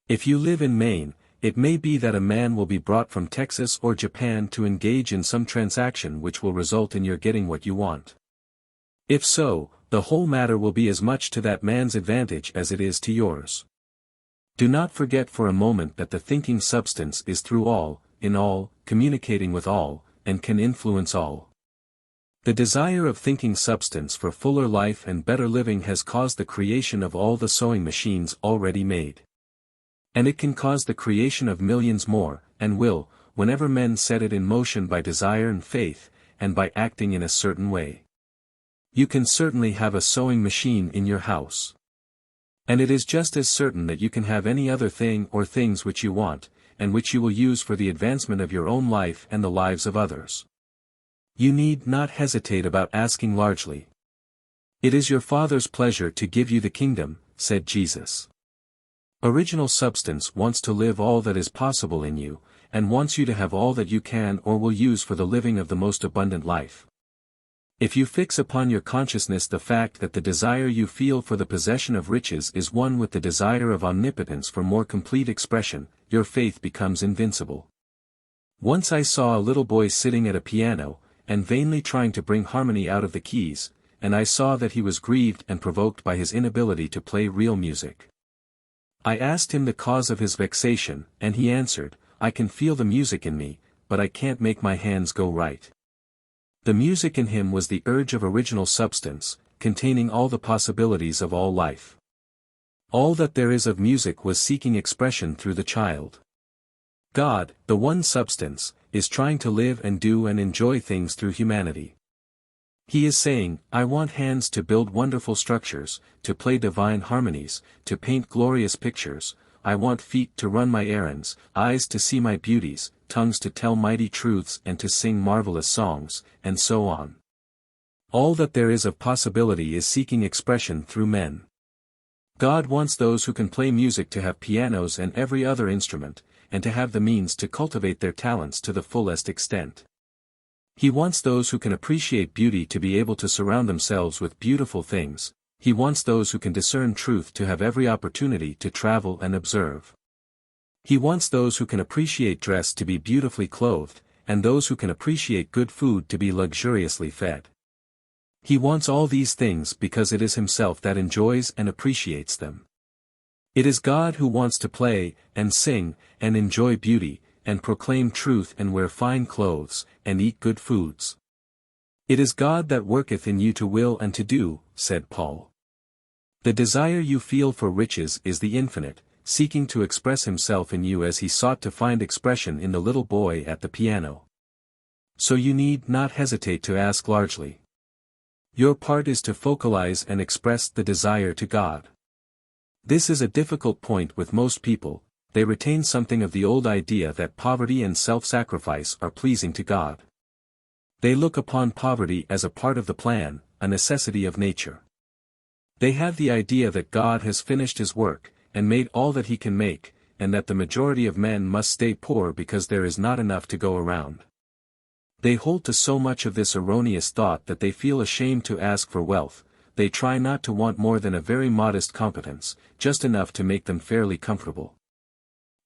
If you live in Maine, it may be that a man will be brought from Texas or Japan to engage in some transaction which will result in your getting what you want. If so, the whole matter will be as much to that man's advantage as it is to yours. Do not forget for a moment that the thinking substance is through all, in all, communicating with all, and can influence all. The desire of thinking substance for fuller life and better living has caused the creation of all the sewing machines already made. And it can cause the creation of millions more, and will, whenever men set it in motion by desire and faith, and by acting in a certain way. You can certainly have a sewing machine in your house. And it is just as certain that you can have any other thing or things which you want, and which you will use for the advancement of your own life and the lives of others. You need not hesitate about asking largely. It is your Father's pleasure to give you the kingdom, said Jesus. Original substance wants to live all that is possible in you, and wants you to have all that you can or will use for the living of the most abundant life. If you fix upon your consciousness the fact that the desire you feel for the possession of riches is one with the desire of omnipotence for more complete expression, your faith becomes invincible. Once I saw a little boy sitting at a piano, and vainly trying to bring harmony out of the keys, and I saw that he was grieved and provoked by his inability to play real music. I asked him the cause of his vexation, and he answered, I can feel the music in me, but I can't make my hands go right. The music in him was the urge of original substance, containing all the possibilities of all life. All that there is of music was seeking expression through the child. God, the one substance, is trying to live and do and enjoy things through humanity. He is saying, I want hands to build wonderful structures, to play divine harmonies, to paint glorious pictures. I want feet to run my errands, eyes to see my beauties, tongues to tell mighty truths and to sing marvelous songs, and so on. All that there is of possibility is seeking expression through men. God wants those who can play music to have pianos and every other instrument, and to have the means to cultivate their talents to the fullest extent. He wants those who can appreciate beauty to be able to surround themselves with beautiful things. He wants those who can discern truth to have every opportunity to travel and observe. He wants those who can appreciate dress to be beautifully clothed, and those who can appreciate good food to be luxuriously fed. He wants all these things because it is himself that enjoys and appreciates them. It is God who wants to play, and sing, and enjoy beauty, and proclaim truth and wear fine clothes, and eat good foods. It is God that worketh in you to will and to do, said Paul. The desire you feel for riches is the infinite, seeking to express himself in you as he sought to find expression in the little boy at the piano. So you need not hesitate to ask largely. Your part is to focalize and express the desire to God. This is a difficult point with most people. They retain something of the old idea that poverty and self-sacrifice are pleasing to God. They look upon poverty as a part of the plan, a necessity of nature. They have the idea that God has finished his work, and made all that he can make, and that the majority of men must stay poor because there is not enough to go around. They hold to so much of this erroneous thought that they feel ashamed to ask for wealth. They try not to want more than a very modest competence, just enough to make them fairly comfortable.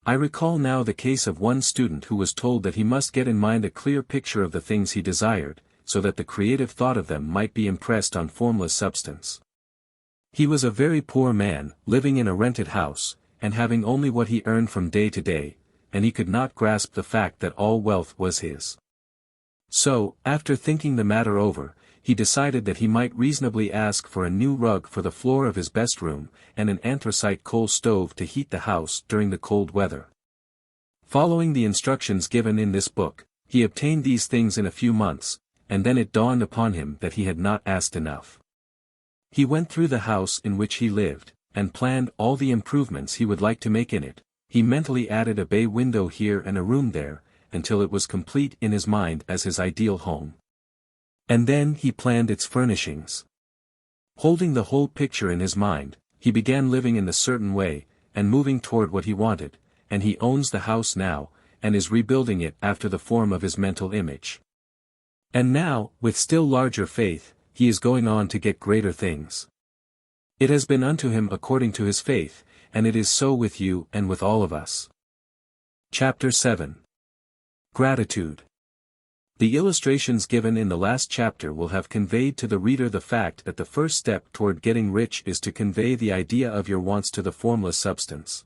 I recall now the case of one student who was told that he must get in mind a clear picture of the things he desired, so that the creative thought of them might be impressed on formless substance. He was a very poor man, living in a rented house, and having only what he earned from day to day, and he could not grasp the fact that all wealth was his. So, after thinking the matter over, he decided that he might reasonably ask for a new rug for the floor of his best room, and an anthracite coal stove to heat the house during the cold weather. Following the instructions given in this book, he obtained these things in a few months, and then it dawned upon him that he had not asked enough. He went through the house in which he lived, and planned all the improvements he would like to make in it. He mentally added a bay window here and a room there, until it was complete in his mind as his ideal home. And then he planned its furnishings. Holding the whole picture in his mind, he began living in a certain way, and moving toward what he wanted, and he owns the house now, and is rebuilding it after the form of his mental image. And now, with still larger faith, he is going on to get greater things. It has been unto him according to his faith, and it is so with you and with all of us. Chapter 7. Gratitude. The illustrations given in the last chapter will have conveyed to the reader the fact that the first step toward getting rich is to convey the idea of your wants to the formless substance.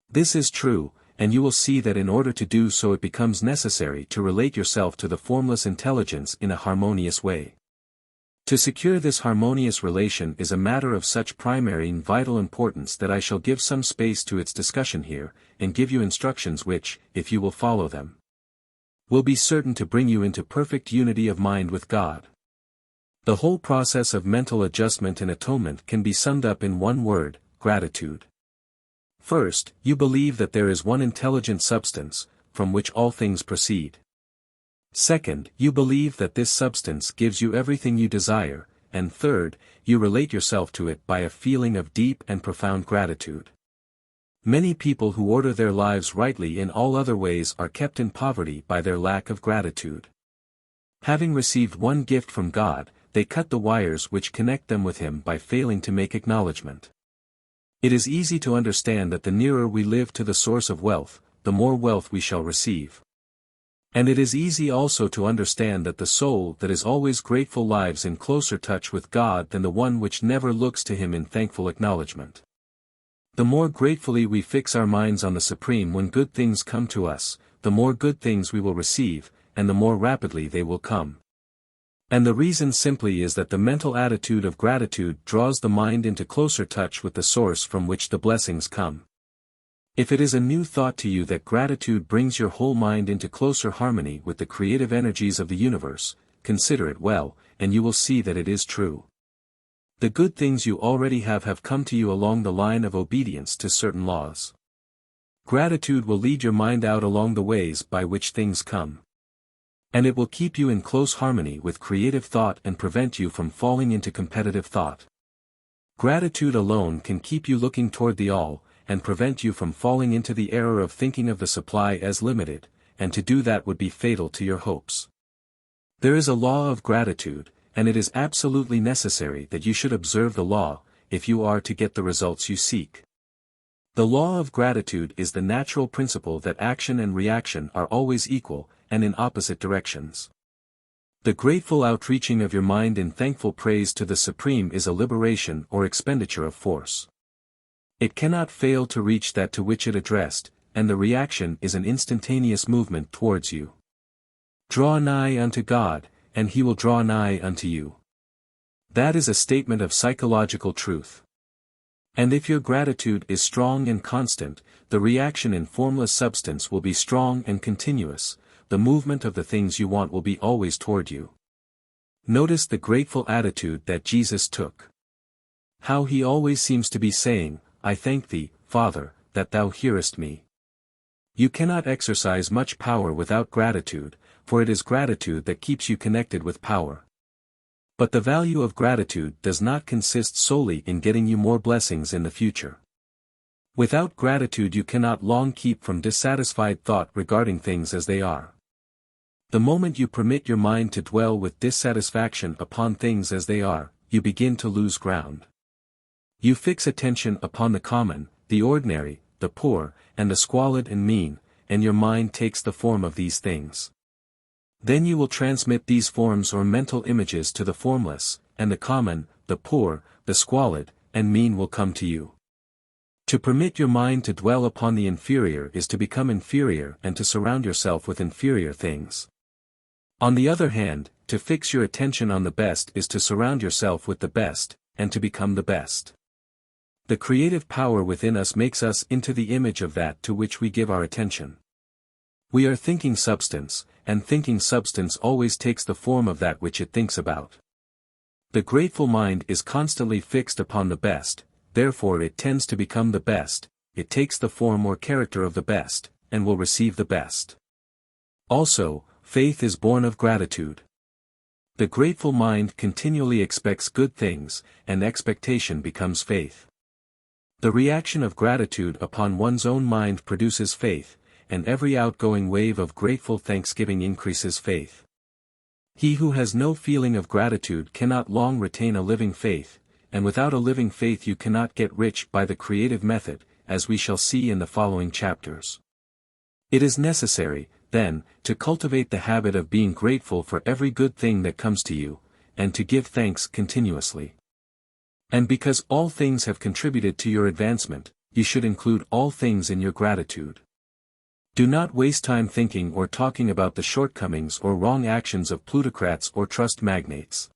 This is true, and you will see that in order to do so it becomes necessary to relate yourself to the formless intelligence in a harmonious way. To secure this harmonious relation is a matter of such primary and vital importance that I shall give some space to its discussion here, and give you instructions which, if you will follow them, will be certain to bring you into perfect unity of mind with God. The whole process of mental adjustment and atonement can be summed up in one word: gratitude. First, you believe that there is one intelligent substance, from which all things proceed. Second, you believe that this substance gives you everything you desire, and third, you relate yourself to it by a feeling of deep and profound gratitude. Many people who order their lives rightly in all other ways are kept in poverty by their lack of gratitude. Having received one gift from God, they cut the wires which connect them with Him by failing to make acknowledgement. It is easy to understand that the nearer we live to the source of wealth, the more wealth we shall receive. And it is easy also to understand that the soul that is always grateful lives in closer touch with God than the one which never looks to Him in thankful acknowledgement. The more gratefully we fix our minds on the Supreme when good things come to us, the more good things we will receive, and the more rapidly they will come. And the reason simply is that the mental attitude of gratitude draws the mind into closer touch with the source from which the blessings come. If it is a new thought to you that gratitude brings your whole mind into closer harmony with the creative energies of the universe, consider it well, and you will see that it is true. The good things you already have come to you along the line of obedience to certain laws. Gratitude will lead your mind out along the ways by which things come. And it will keep you in close harmony with creative thought and prevent you from falling into competitive thought. Gratitude alone can keep you looking toward the all, and prevent you from falling into the error of thinking of the supply as limited, and to do that would be fatal to your hopes. There is a law of gratitude, and it is absolutely necessary that you should observe the law, if you are to get the results you seek. The law of gratitude is the natural principle that action and reaction are always equal, and in opposite directions. The grateful outreaching of your mind in thankful praise to the Supreme is a liberation or expenditure of force. It cannot fail to reach that to which it addressed, and the reaction is an instantaneous movement towards you. Draw nigh unto God, and He will draw nigh unto you. That is a statement of psychological truth. And if your gratitude is strong and constant, the reaction in formless substance will be strong and continuous, the movement of the things you want will be always toward you. Notice the grateful attitude that Jesus took. How He always seems to be saying, I thank Thee, Father, that Thou hearest me. You cannot exercise much power without gratitude, for it is gratitude that keeps you connected with power. But the value of gratitude does not consist solely in getting you more blessings in the future. Without gratitude you cannot long keep from dissatisfied thought regarding things as they are. The moment you permit your mind to dwell with dissatisfaction upon things as they are, you begin to lose ground. You fix attention upon the common, the ordinary, the poor, and the squalid and mean, and your mind takes the form of these things. Then you will transmit these forms or mental images to the formless, and the common, the poor, the squalid, and mean will come to you. To permit your mind to dwell upon the inferior is to become inferior and to surround yourself with inferior things. On the other hand, to fix your attention on the best is to surround yourself with the best, and to become the best. The creative power within us makes us into the image of that to which we give our attention. We are thinking substance, and thinking substance always takes the form of that which it thinks about. The grateful mind is constantly fixed upon the best, therefore it tends to become the best, it takes the form or character of the best, and will receive the best. Also, faith is born of gratitude. The grateful mind continually expects good things, and expectation becomes faith. The reaction of gratitude upon one's own mind produces faith, and every outgoing wave of grateful thanksgiving increases faith. He who has no feeling of gratitude cannot long retain a living faith, and without a living faith you cannot get rich by the creative method, as we shall see in the following chapters. It is necessary, then, to cultivate the habit of being grateful for every good thing that comes to you, and to give thanks continuously. And because all things have contributed to your advancement, you should include all things in your gratitude. Do not waste time thinking or talking about the shortcomings or wrong actions of plutocrats or trust magnates.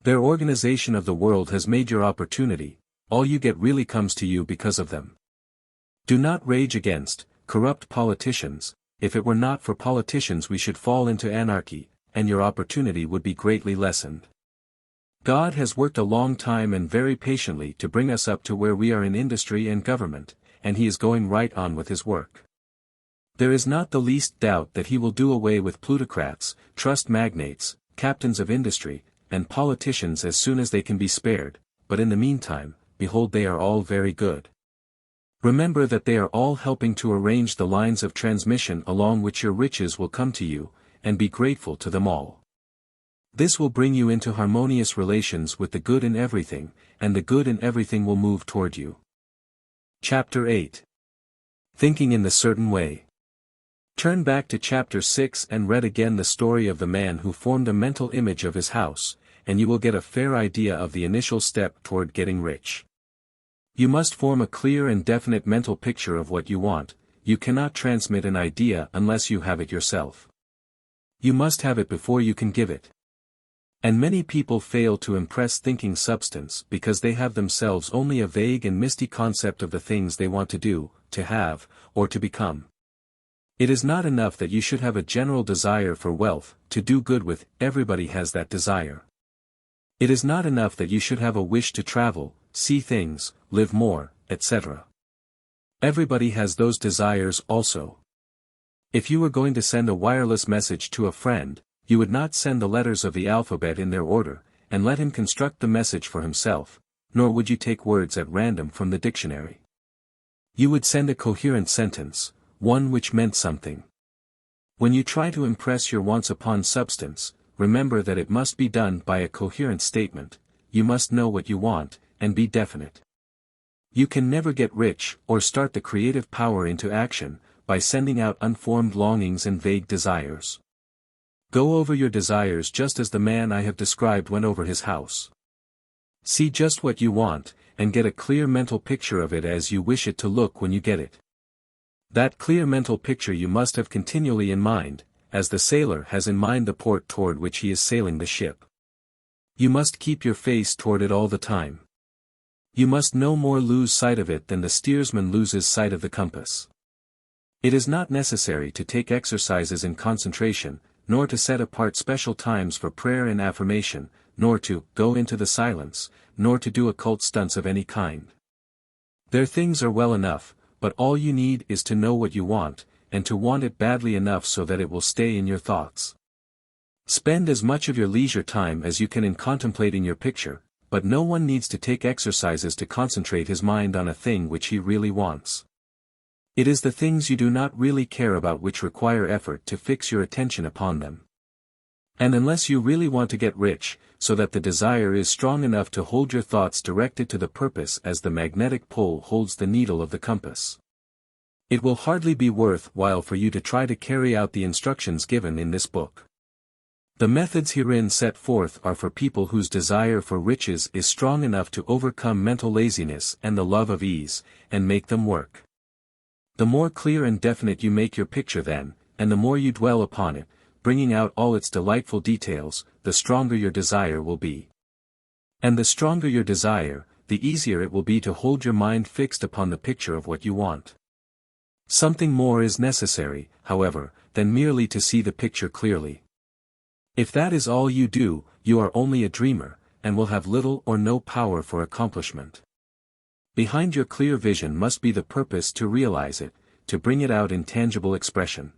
Their organization of the world has made your opportunity, all you get really comes to you because of them. Do not rage against corrupt politicians. If it were not for politicians we should fall into anarchy, and your opportunity would be greatly lessened. God has worked a long time and very patiently to bring us up to where we are in industry and government, and he is going right on with his work. There is not the least doubt that he will do away with plutocrats, trust magnates, captains of industry, and politicians as soon as they can be spared, but in the meantime, behold, they are all very good. Remember that they are all helping to arrange the lines of transmission along which your riches will come to you, and be grateful to them all. This will bring you into harmonious relations with the good in everything, and the good in everything will move toward you. Chapter 8. Thinking in the Certain Way. Turn back to chapter 6 and read again the story of the man who formed a mental image of his house, and you will get a fair idea of the initial step toward getting rich. You must form a clear and definite mental picture of what you want. You cannot transmit an idea unless you have it yourself. You must have it before you can give it. And many people fail to impress thinking substance because they have themselves only a vague and misty concept of the things they want to do, to have, or to become. It is not enough that you should have a general desire for wealth, to do good with. Everybody has that desire. It is not enough that you should have a wish to travel, see things, live more, etc. Everybody has those desires also. If you were going to send a wireless message to a friend, you would not send the letters of the alphabet in their order, and let him construct the message for himself, nor would you take words at random from the dictionary. You would send a coherent sentence, one which meant something. When you try to impress your wants upon substance, remember that it must be done by a coherent statement. You must know what you want, and be definite. You can never get rich, or start the creative power into action, by sending out unformed longings and vague desires. Go over your desires just as the man I have described went over his house. See just what you want, and get a clear mental picture of it as you wish it to look when you get it. That clear mental picture you must have continually in mind, as the sailor has in mind the port toward which he is sailing the ship. You must keep your face toward it all the time. You must no more lose sight of it than the steersman loses sight of the compass. It is not necessary to take exercises in concentration, nor to set apart special times for prayer and affirmation, nor to go into the silence, nor to do occult stunts of any kind. Their things are well enough, but all you need is to know what you want, and to want it badly enough so that it will stay in your thoughts. Spend as much of your leisure time as you can in contemplating your picture, but no one needs to take exercises to concentrate his mind on a thing which he really wants. It is the things you do not really care about which require effort to fix your attention upon them. And unless you really want to get rich, so that the desire is strong enough to hold your thoughts directed to the purpose as the magnetic pole holds the needle of the compass, it will hardly be worth while for you to try to carry out the instructions given in this book. The methods herein set forth are for people whose desire for riches is strong enough to overcome mental laziness and the love of ease, and make them work. The more clear and definite you make your picture then, and the more you dwell upon it, bringing out all its delightful details, the stronger your desire will be. And the stronger your desire, the easier it will be to hold your mind fixed upon the picture of what you want. Something more is necessary, however, than merely to see the picture clearly. If that is all you do, you are only a dreamer, and will have little or no power for accomplishment. Behind your clear vision must be the purpose to realize it, to bring it out in tangible expression.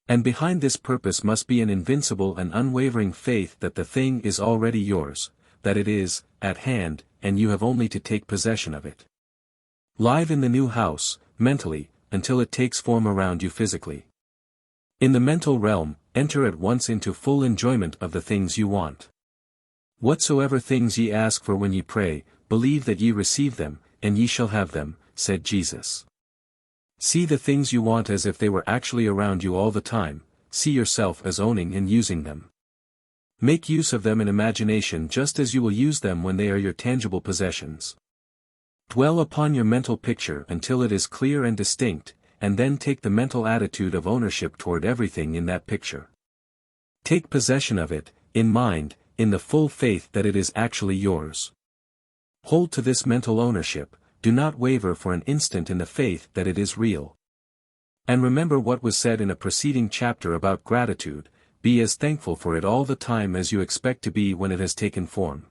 And behind this purpose must be an invincible and unwavering faith that the thing is already yours, that it is, at hand, and you have only to take possession of it. Live in the new house, mentally, until it takes form around you physically. In the mental realm, enter at once into full enjoyment of the things you want. Whatsoever things ye ask for when ye pray, believe that ye receive them, and ye shall have them, said Jesus. See the things you want as if they were actually around you all the time, see yourself as owning and using them. Make use of them in imagination just as you will use them when they are your tangible possessions. Dwell upon your mental picture until it is clear and distinct, and then take the mental attitude of ownership toward everything in that picture. Take possession of it, in mind, in the full faith that it is actually yours. Hold to this mental ownership, do not waver for an instant in the faith that it is real. And remember what was said in a preceding chapter about gratitude, be as thankful for it all the time as you expect to be when it has taken form.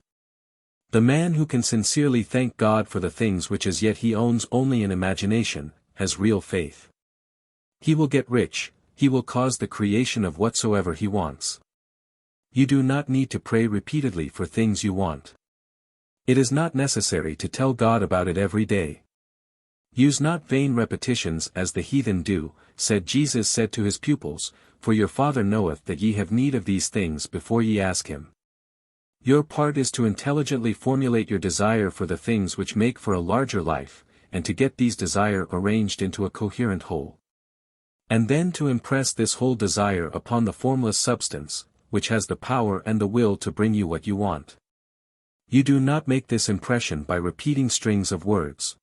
The man who can sincerely thank God for the things which as yet he owns only in imagination, has real faith. He will get rich, he will cause the creation of whatsoever he wants. You do not need to pray repeatedly for things you want. It is not necessary to tell God about it every day. Use not vain repetitions as the heathen do, Jesus said to his pupils, for your Father knoweth that ye have need of these things before ye ask him. Your part is to intelligently formulate your desire for the things which make for a larger life, and to get these desire arranged into a coherent whole. And then to impress this whole desire upon the formless substance, which has the power and the will to bring you what you want. You do not make this impression by repeating strings of words.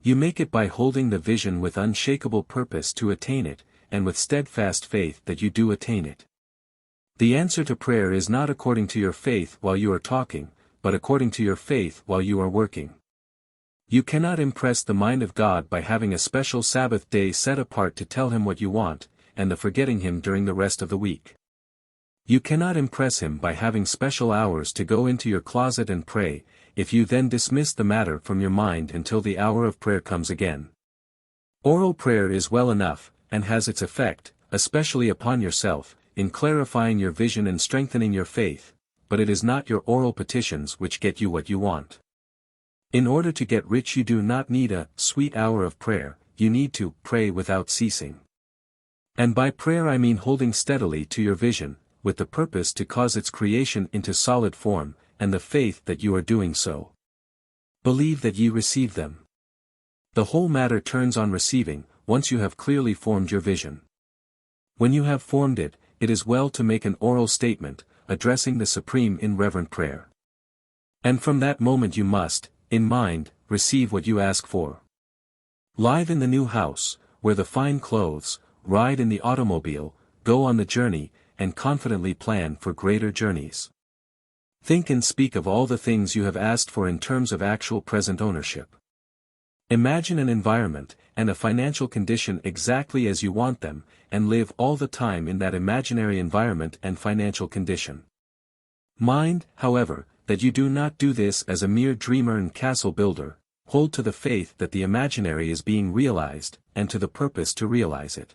You make it by holding the vision with unshakable purpose to attain it, and with steadfast faith that you do attain it. The answer to prayer is not according to your faith while you are talking, but according to your faith while you are working. You cannot impress the mind of God by having a special Sabbath day set apart to tell him what you want, and the forgetting him during the rest of the week. You cannot impress him by having special hours to go into your closet and pray, if you then dismiss the matter from your mind until the hour of prayer comes again. Oral prayer is well enough, and has its effect, especially upon yourself, in clarifying your vision and strengthening your faith, but it is not your oral petitions which get you what you want. In order to get rich you do not need a sweet hour of prayer, you need to pray without ceasing. And by prayer I mean holding steadily to your vision, with the purpose to cause its creation into solid form, and the faith that you are doing so. Believe that ye receive them. The whole matter turns on receiving, once you have clearly formed your vision. When you have formed it, it is well to make an oral statement, addressing the Supreme in reverent prayer. And from that moment you must, in mind, receive what you ask for. Live in the new house, wear the fine clothes, ride in the automobile, go on the journey, and confidently plan for greater journeys. Think and speak of all the things you have asked for in terms of actual present ownership. Imagine an environment, and a financial condition exactly as you want them, and live all the time in that imaginary environment and financial condition. Mind, however, that you do not do this as a mere dreamer and castle builder, hold to the faith that the imaginary is being realized, and to the purpose to realize it.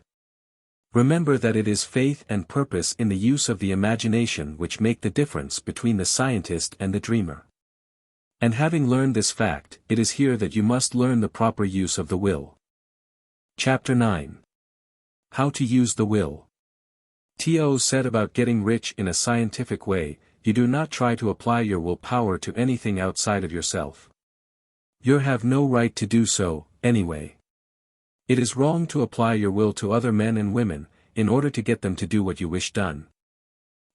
Remember that it is faith and purpose in the use of the imagination which make the difference between the scientist and the dreamer. And having learned this fact, it is here that you must learn the proper use of the will. Chapter 9. How to use the will. T.O. said about getting rich in a scientific way, you do not try to apply your willpower to anything outside of yourself. You have no right to do so, anyway. It is wrong to apply your will to other men and women, in order to get them to do what you wish done.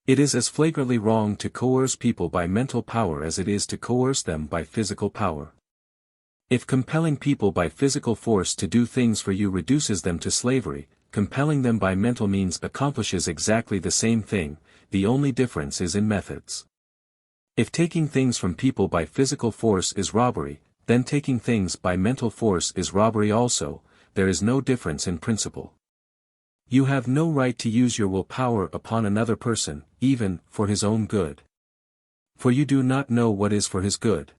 It is as flagrantly wrong to coerce people by mental power as it is to coerce them by physical power. If compelling people by physical force to do things for you reduces them to slavery, compelling them by mental means accomplishes exactly the same thing, the only difference is in methods. If taking things from people by physical force is robbery, then taking things by mental force is robbery also. There is no difference in principle. You have no right to use your willpower upon another person, even for his own good. For you do not know what is for his good.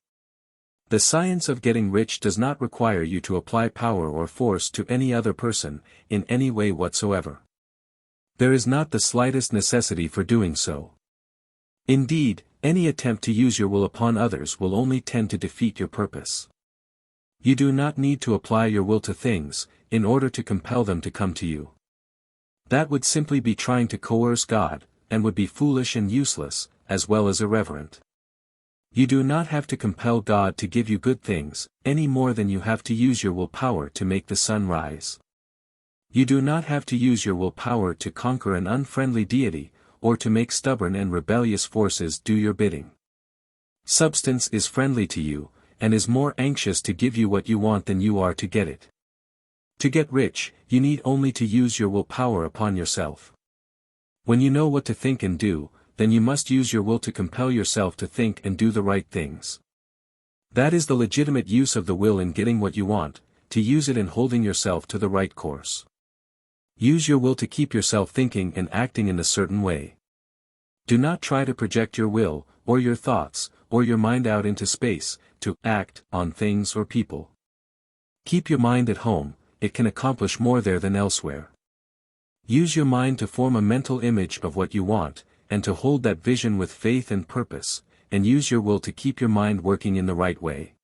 The science of getting rich does not require you to apply power or force to any other person, in any way whatsoever. There is not the slightest necessity for doing so. Indeed, any attempt to use your will upon others will only tend to defeat your purpose. You do not need to apply your will to things, in order to compel them to come to you. That would simply be trying to coerce God, and would be foolish and useless, as well as irreverent. You do not have to compel God to give you good things, any more than you have to use your willpower to make the sun rise. You do not have to use your willpower to conquer an unfriendly deity, or to make stubborn and rebellious forces do your bidding. Substance is friendly to you, and is more anxious to give you what you want than you are to get it. To get rich, you need only to use your willpower upon yourself. When you know what to think and do, then you must use your will to compel yourself to think and do the right things. That is the legitimate use of the will in getting what you want, to use it in holding yourself to the right course. Use your will to keep yourself thinking and acting in a certain way. Do not try to project your will, or your thoughts, or your mind out into space, to act on things or people. Keep your mind at home, it can accomplish more there than elsewhere. Use your mind to form a mental image of what you want, and to hold that vision with faith and purpose, and use your will to keep your mind working in the right way.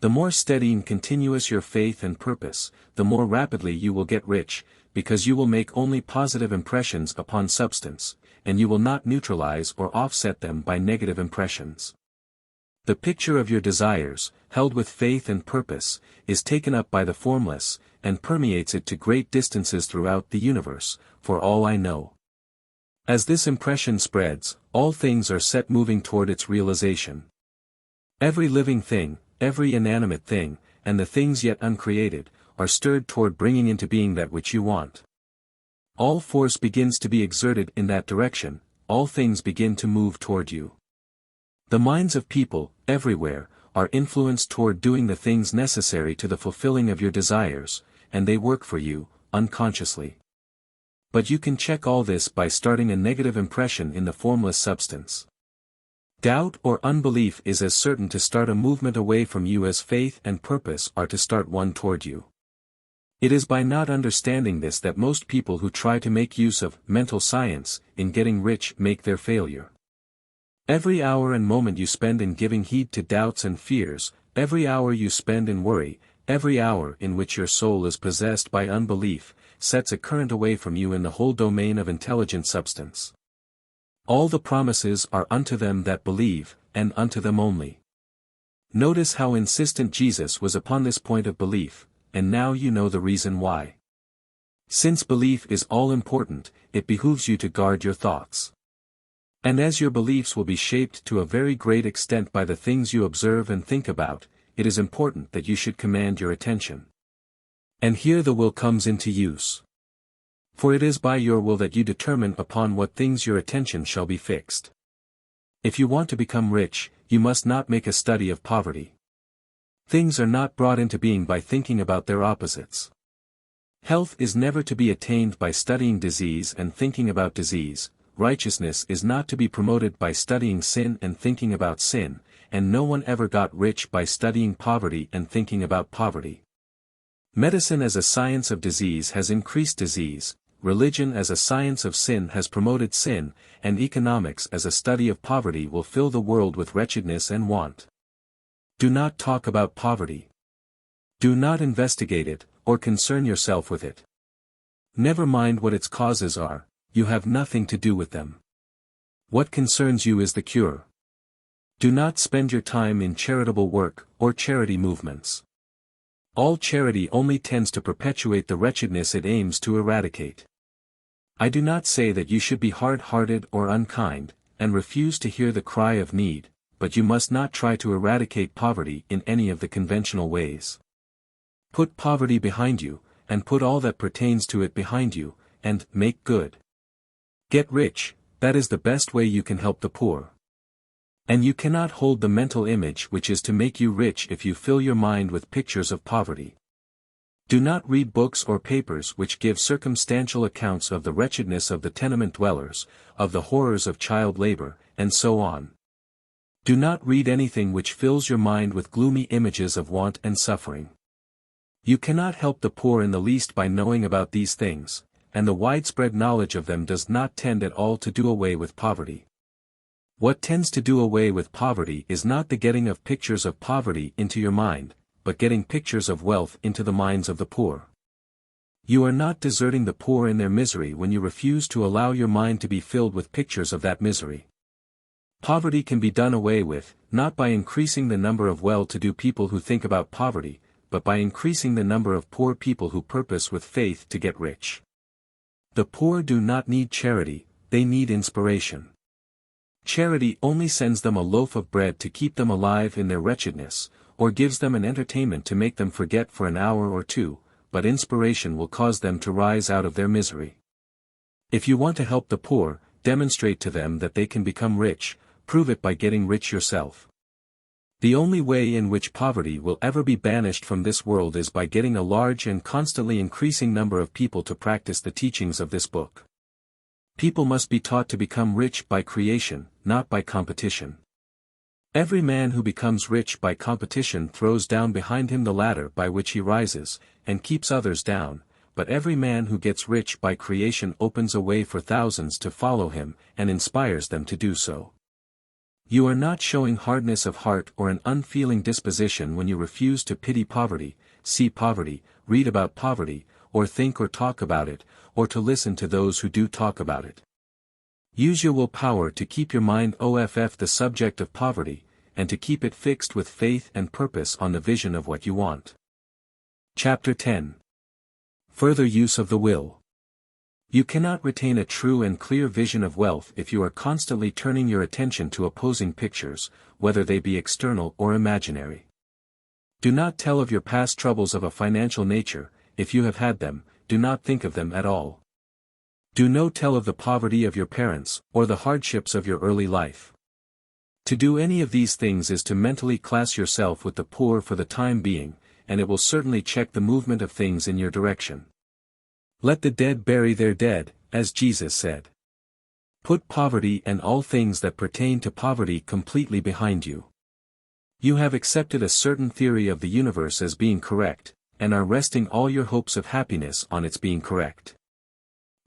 The more steady and continuous your faith and purpose, the more rapidly you will get rich, because you will make only positive impressions upon substance, and you will not neutralize or offset them by negative impressions. The picture of your desires, held with faith and purpose, is taken up by the formless, and permeates it to great distances throughout the universe, for all I know. As this impression spreads, all things are set moving toward its realization. Every living thing, every inanimate thing, and the things yet uncreated, are stirred toward bringing into being that which you want. All force begins to be exerted in that direction, all things begin to move toward you. The minds of people, everywhere, are influenced toward doing the things necessary to the fulfilling of your desires, and they work for you, unconsciously. But you can check all this by starting a negative impression in the formless substance. Doubt or unbelief is as certain to start a movement away from you as faith and purpose are to start one toward you. It is by not understanding this that most people who try to make use of mental science in getting rich make their failure. Every hour and moment you spend in giving heed to doubts and fears, every hour you spend in worry, every hour in which your soul is possessed by unbelief, sets a current away from you in the whole domain of intelligent substance. All the promises are unto them that believe, and unto them only. Notice how insistent Jesus was upon this point of belief, and now you know the reason why. Since belief is all important, it behooves you to guard your thoughts. And as your beliefs will be shaped to a very great extent by the things you observe and think about, it is important that you should command your attention. And here the will comes into use. For it is by your will that you determine upon what things your attention shall be fixed. If you want to become rich, you must not make a study of poverty. Things are not brought into being by thinking about their opposites. Health is never to be attained by studying disease and thinking about disease, righteousness is not to be promoted by studying sin and thinking about sin, and no one ever got rich by studying poverty and thinking about poverty. Medicine as a science of disease has increased disease, religion as a science of sin has promoted sin, and economics as a study of poverty will fill the world with wretchedness and want. Do not talk about poverty. Do not investigate it, or concern yourself with it. Never mind what its causes are, you have nothing to do with them. What concerns you is the cure. Do not spend your time in charitable work, or charity movements. All charity only tends to perpetuate the wretchedness it aims to eradicate. I do not say that you should be hard-hearted or unkind, and refuse to hear the cry of need, but you must not try to eradicate poverty in any of the conventional ways. Put poverty behind you, and put all that pertains to it behind you, and make good. Get rich, that is the best way you can help the poor. And you cannot hold the mental image which is to make you rich if you fill your mind with pictures of poverty. Do not read books or papers which give circumstantial accounts of the wretchedness of the tenement dwellers, of the horrors of child labor, and so on. Do not read anything which fills your mind with gloomy images of want and suffering. You cannot help the poor in the least by knowing about these things, and the widespread knowledge of them does not tend at all to do away with poverty. What tends to do away with poverty is not the getting of pictures of poverty into your mind, but getting pictures of wealth into the minds of the poor. You are not deserting the poor in their misery when you refuse to allow your mind to be filled with pictures of that misery. Poverty can be done away with, not by increasing the number of well-to-do people who think about poverty, but by increasing the number of poor people who purpose with faith to get rich. The poor do not need charity, they need inspiration. Charity only sends them a loaf of bread to keep them alive in their wretchedness, or gives them an entertainment to make them forget for an hour or two, but inspiration will cause them to rise out of their misery. If you want to help the poor, demonstrate to them that they can become rich, prove it by getting rich yourself. The only way in which poverty will ever be banished from this world is by getting a large and constantly increasing number of people to practice the teachings of this book. People must be taught to become rich by creation, not by competition. Every man who becomes rich by competition throws down behind him the ladder by which he rises, and keeps others down, but every man who gets rich by creation opens a way for thousands to follow him, and inspires them to do so. You are not showing hardness of heart or an unfeeling disposition when you refuse to pity poverty, see poverty, read about poverty, or think or talk about it, or to listen to those who do talk about it. Use your willpower to keep your mind off the subject of poverty, and to keep it fixed with faith and purpose on the vision of what you want. Chapter 10. Further use of the will. You cannot retain a true and clear vision of wealth if you are constantly turning your attention to opposing pictures, whether they be external or imaginary. Do not tell of your past troubles of a financial nature. If you have had them, do not think of them at all. Do no tell of the poverty of your parents, or the hardships of your early life. To do any of these things is to mentally class yourself with the poor for the time being, and it will certainly check the movement of things in your direction. Let the dead bury their dead, as Jesus said. Put poverty and all things that pertain to poverty completely behind you. You have accepted a certain theory of the universe as being correct, and are resting all your hopes of happiness on its being correct.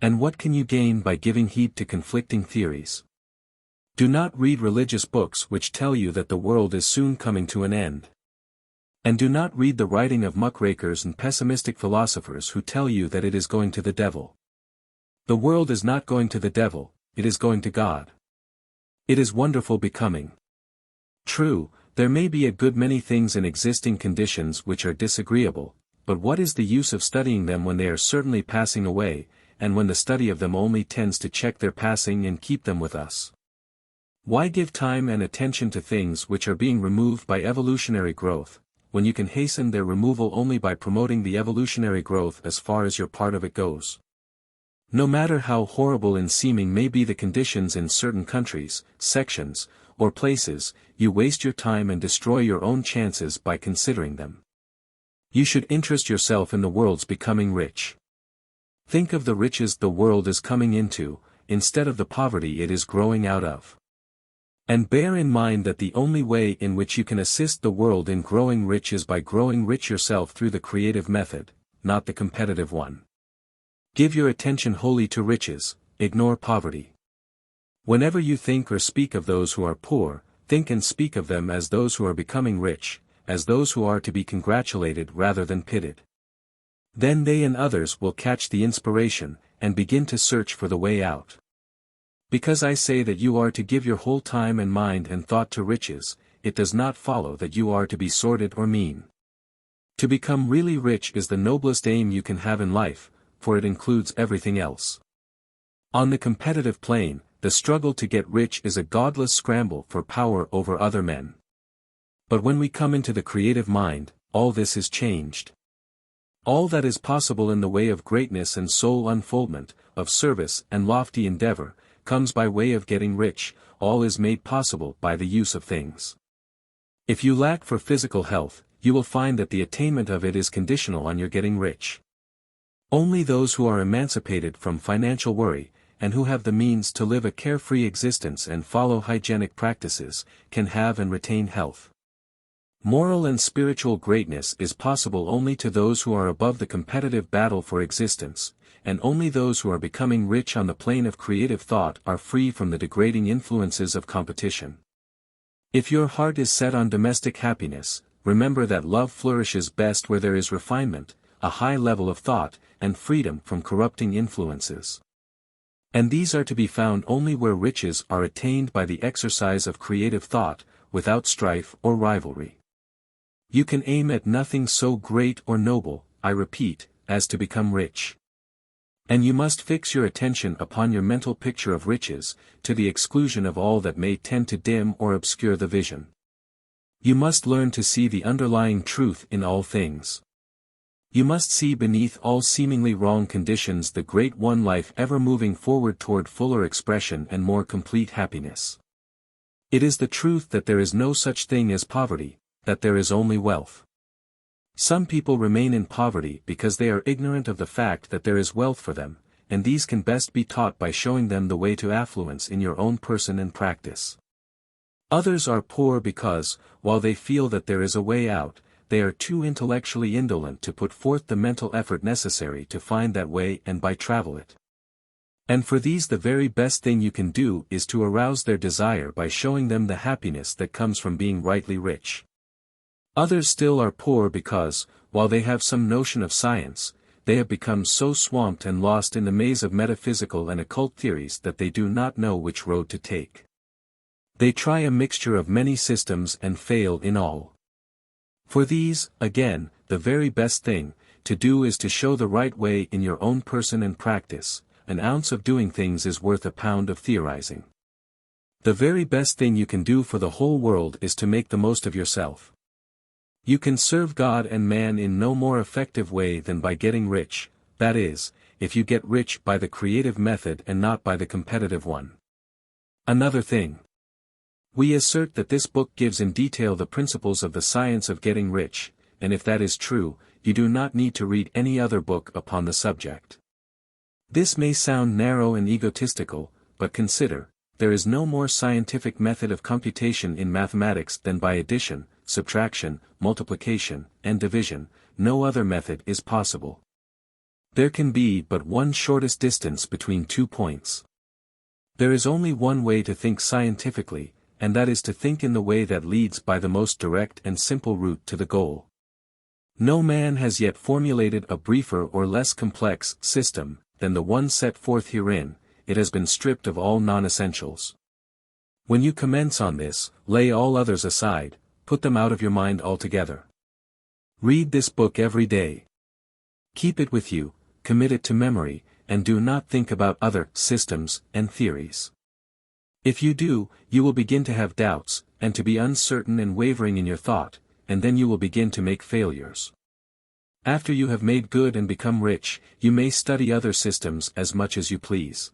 And what can you gain by giving heed to conflicting theories? Do not read religious books which tell you that the world is soon coming to an end. And do not read the writing of muckrakers and pessimistic philosophers who tell you that it is going to the devil. The world is not going to the devil, it is going to God. It is wonderful becoming. True, there may be a good many things in existing conditions which are disagreeable, but what is the use of studying them when they are certainly passing away, and when the study of them only tends to check their passing and keep them with us? Why give time and attention to things which are being removed by evolutionary growth, when you can hasten their removal only by promoting the evolutionary growth as far as your part of it goes? No matter how horrible in seeming may be the conditions in certain countries, sections, or places, you waste your time and destroy your own chances by considering them. You should interest yourself in the world's becoming rich. Think of the riches the world is coming into, instead of the poverty it is growing out of. And bear in mind that the only way in which you can assist the world in growing rich is by growing rich yourself through the creative method, not the competitive one. Give your attention wholly to riches, ignore poverty. Whenever you think or speak of those who are poor, think and speak of them as those who are becoming rich, as those who are to be congratulated rather than pitied. Then they and others will catch the inspiration, and begin to search for the way out. Because I say that you are to give your whole time and mind and thought to riches, it does not follow that you are to be sordid or mean. To become really rich is the noblest aim you can have in life, for it includes everything else. On the competitive plane, the struggle to get rich is a godless scramble for power over other men. But when we come into the creative mind, all this is changed. All that is possible in the way of greatness and soul unfoldment, of service and lofty endeavor, comes by way of getting rich. All is made possible by the use of things. If you lack for physical health, you will find that the attainment of it is conditional on your getting rich. Only those who are emancipated from financial worry, and who have the means to live a carefree existence and follow hygienic practices, can have and retain health. Moral and spiritual greatness is possible only to those who are above the competitive battle for existence, and only those who are becoming rich on the plane of creative thought are free from the degrading influences of competition. If your heart is set on domestic happiness, remember that love flourishes best where there is refinement, a high level of thought, and freedom from corrupting influences. And these are to be found only where riches are attained by the exercise of creative thought, without strife or rivalry. You can aim at nothing so great or noble, I repeat, as to become rich. And you must fix your attention upon your mental picture of riches, to the exclusion of all that may tend to dim or obscure the vision. You must learn to see the underlying truth in all things. You must see beneath all seemingly wrong conditions the great one life ever moving forward toward fuller expression and more complete happiness. It is the truth that there is no such thing as poverty, that there is only wealth. Some people remain in poverty because they are ignorant of the fact that there is wealth for them, and these can best be taught by showing them the way to affluence in your own person and practice. Others are poor because, while they feel that there is a way out, they are too intellectually indolent to put forth the mental effort necessary to find that way and by travel it. And for these the very best thing you can do is to arouse their desire by showing them the happiness that comes from being rightly rich. Others still are poor because, while they have some notion of science, they have become so swamped and lost in the maze of metaphysical and occult theories that they do not know which road to take. They try a mixture of many systems and fail in all. For these, again, the very best thing to do is to show the right way in your own person and practice. An ounce of doing things is worth a pound of theorizing. The very best thing you can do for the whole world is to make the most of yourself. You can serve God and man in no more effective way than by getting rich, that is, if you get rich by the creative method and not by the competitive one. Another thing. We assert that this book gives in detail the principles of the science of getting rich, and if that is true, you do not need to read any other book upon the subject. This may sound narrow and egotistical, but consider, there is no more scientific method of computation in mathematics than by addition, subtraction, multiplication, and division. No other method is possible. There can be but one shortest distance between 2 points. There is only one way to think scientifically, and that is to think in the way that leads by the most direct and simple route to the goal. No man has yet formulated a briefer or less complex system than the one set forth herein. It has been stripped of all non-essentials. When you commence on this, lay all others aside, put them out of your mind altogether. Read this book every day. Keep it with you, commit it to memory, and do not think about other systems and theories. If you do, you will begin to have doubts, and to be uncertain and wavering in your thought, and then you will begin to make failures. After you have made good and become rich, you may study other systems as much as you please.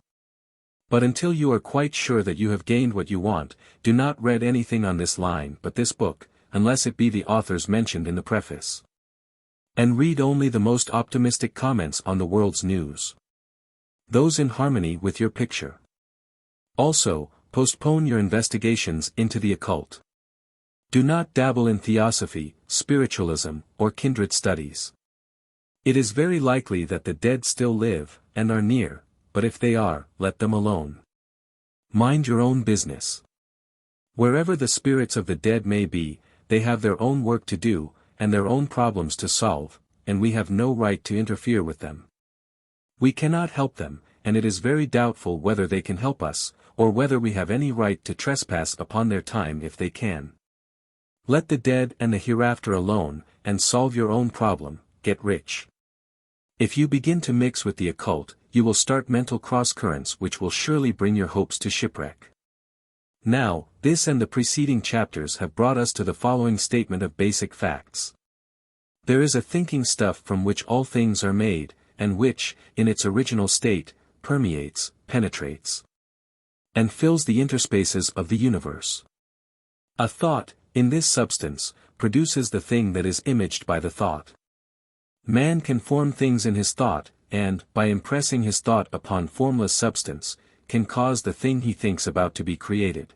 But until you are quite sure that you have gained what you want, do not read anything on this line but this book, unless it be the authors mentioned in the preface. And read only the most optimistic comments on the world's news. Those in harmony with your picture. Also, postpone your investigations into the occult. Do not dabble in theosophy, spiritualism, or kindred studies. It is very likely that the dead still live, and are near, but if they are, let them alone. Mind your own business. Wherever the spirits of the dead may be, they have their own work to do, and their own problems to solve, and we have no right to interfere with them. We cannot help them, and it is very doubtful whether they can help us, or whether we have any right to trespass upon their time if they can. Let the dead and the hereafter alone, and solve your own problem, get rich. If you begin to mix with the occult, you will start mental cross-currents which will surely bring your hopes to shipwreck. Now, this and the preceding chapters have brought us to the following statement of basic facts. There is a thinking stuff from which all things are made, and which, in its original state, permeates, penetrates, and fills the interspaces of the universe. A thought, in this substance, produces the thing that is imaged by the thought. Man can form things in his thought, and, by impressing his thought upon formless substance, can cause the thing he thinks about to be created.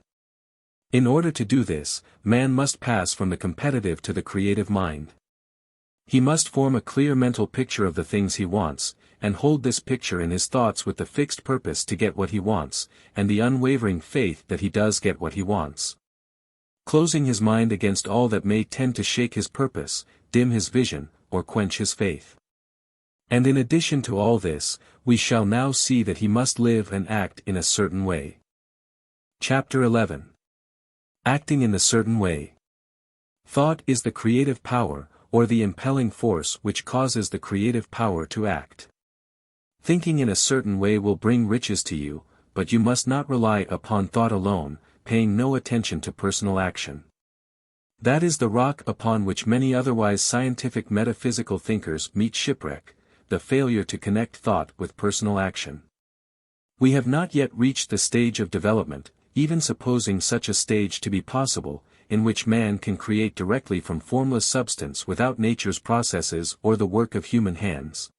In order to do this, man must pass from the competitive to the creative mind. He must form a clear mental picture of the things he wants, and hold this picture in his thoughts with the fixed purpose to get what he wants, and the unwavering faith that he does get what he wants. Closing his mind against all that may tend to shake his purpose, dim his vision, or quench his faith. And in addition to all this, we shall now see that he must live and act in a certain way. Chapter 11. Acting in the certain way. Thought is the creative power, or the impelling force which causes the creative power to act. Thinking in a certain way will bring riches to you, but you must not rely upon thought alone, paying no attention to personal action. That is the rock upon which many otherwise scientific metaphysical thinkers meet shipwreck, the failure to connect thought with personal action. We have not yet reached the stage of development, even supposing such a stage to be possible, in which man can create directly from formless substance without nature's processes or the work of human hands.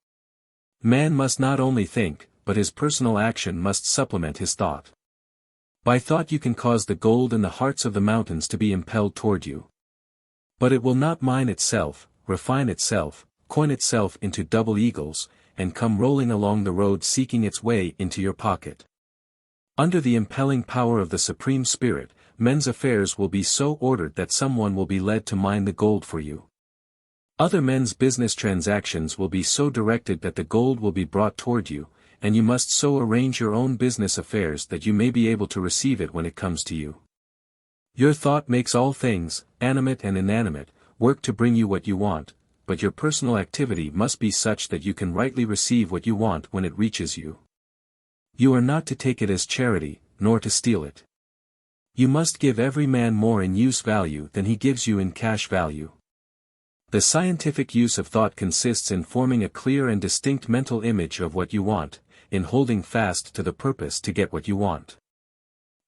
Man must not only think, but his personal action must supplement his thought. By thought you can cause the gold in the hearts of the mountains to be impelled toward you. But it will not mine itself, refine itself, coin itself into double eagles, and come rolling along the road seeking its way into your pocket. Under the impelling power of the Supreme Spirit, men's affairs will be so ordered that someone will be led to mine the gold for you. Other men's business transactions will be so directed that the gold will be brought toward you, and you must so arrange your own business affairs that you may be able to receive it when it comes to you. Your thought makes all things, animate and inanimate, work to bring you what you want, but your personal activity must be such that you can rightly receive what you want when it reaches you. You are not to take it as charity, nor to steal it. You must give every man more in use value than he gives you in cash value. The scientific use of thought consists in forming a clear and distinct mental image of what you want, in holding fast to the purpose to get what you want,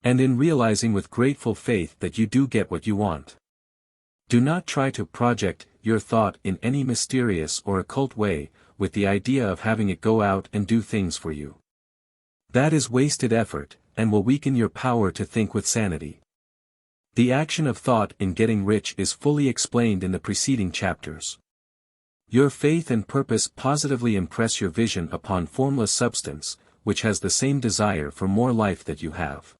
and in realizing with grateful faith that you do get what you want. Do not try to project your thought in any mysterious or occult way, with the idea of having it go out and do things for you. That is wasted effort, and will weaken your power to think with sanity. The action of thought in getting rich is fully explained in the preceding chapters. Your faith and purpose positively impress your vision upon formless substance, which has the same desire for more life that you have.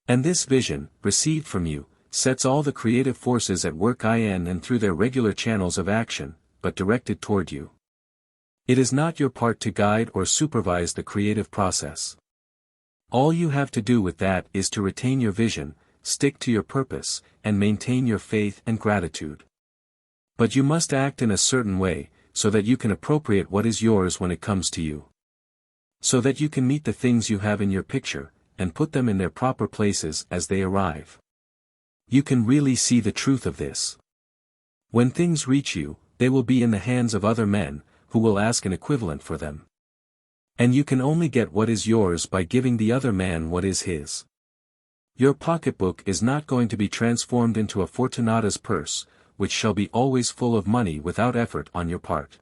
And this vision, received from you, sets all the creative forces at work in and through their regular channels of action, but directed toward you. It is not your part to guide or supervise the creative process. All you have to do with that is to retain your vision, stick to your purpose, and maintain your faith and gratitude. But you must act in a certain way, so that you can appropriate what is yours when it comes to you. So that you can meet the things you have in your picture, and put them in their proper places as they arrive. You can really see the truth of this. When things reach you, they will be in the hands of other men, who will ask an equivalent for them. And you can only get what is yours by giving the other man what is his. Your pocketbook is not going to be transformed into a Fortunata's purse, which shall be always full of money without effort on your part.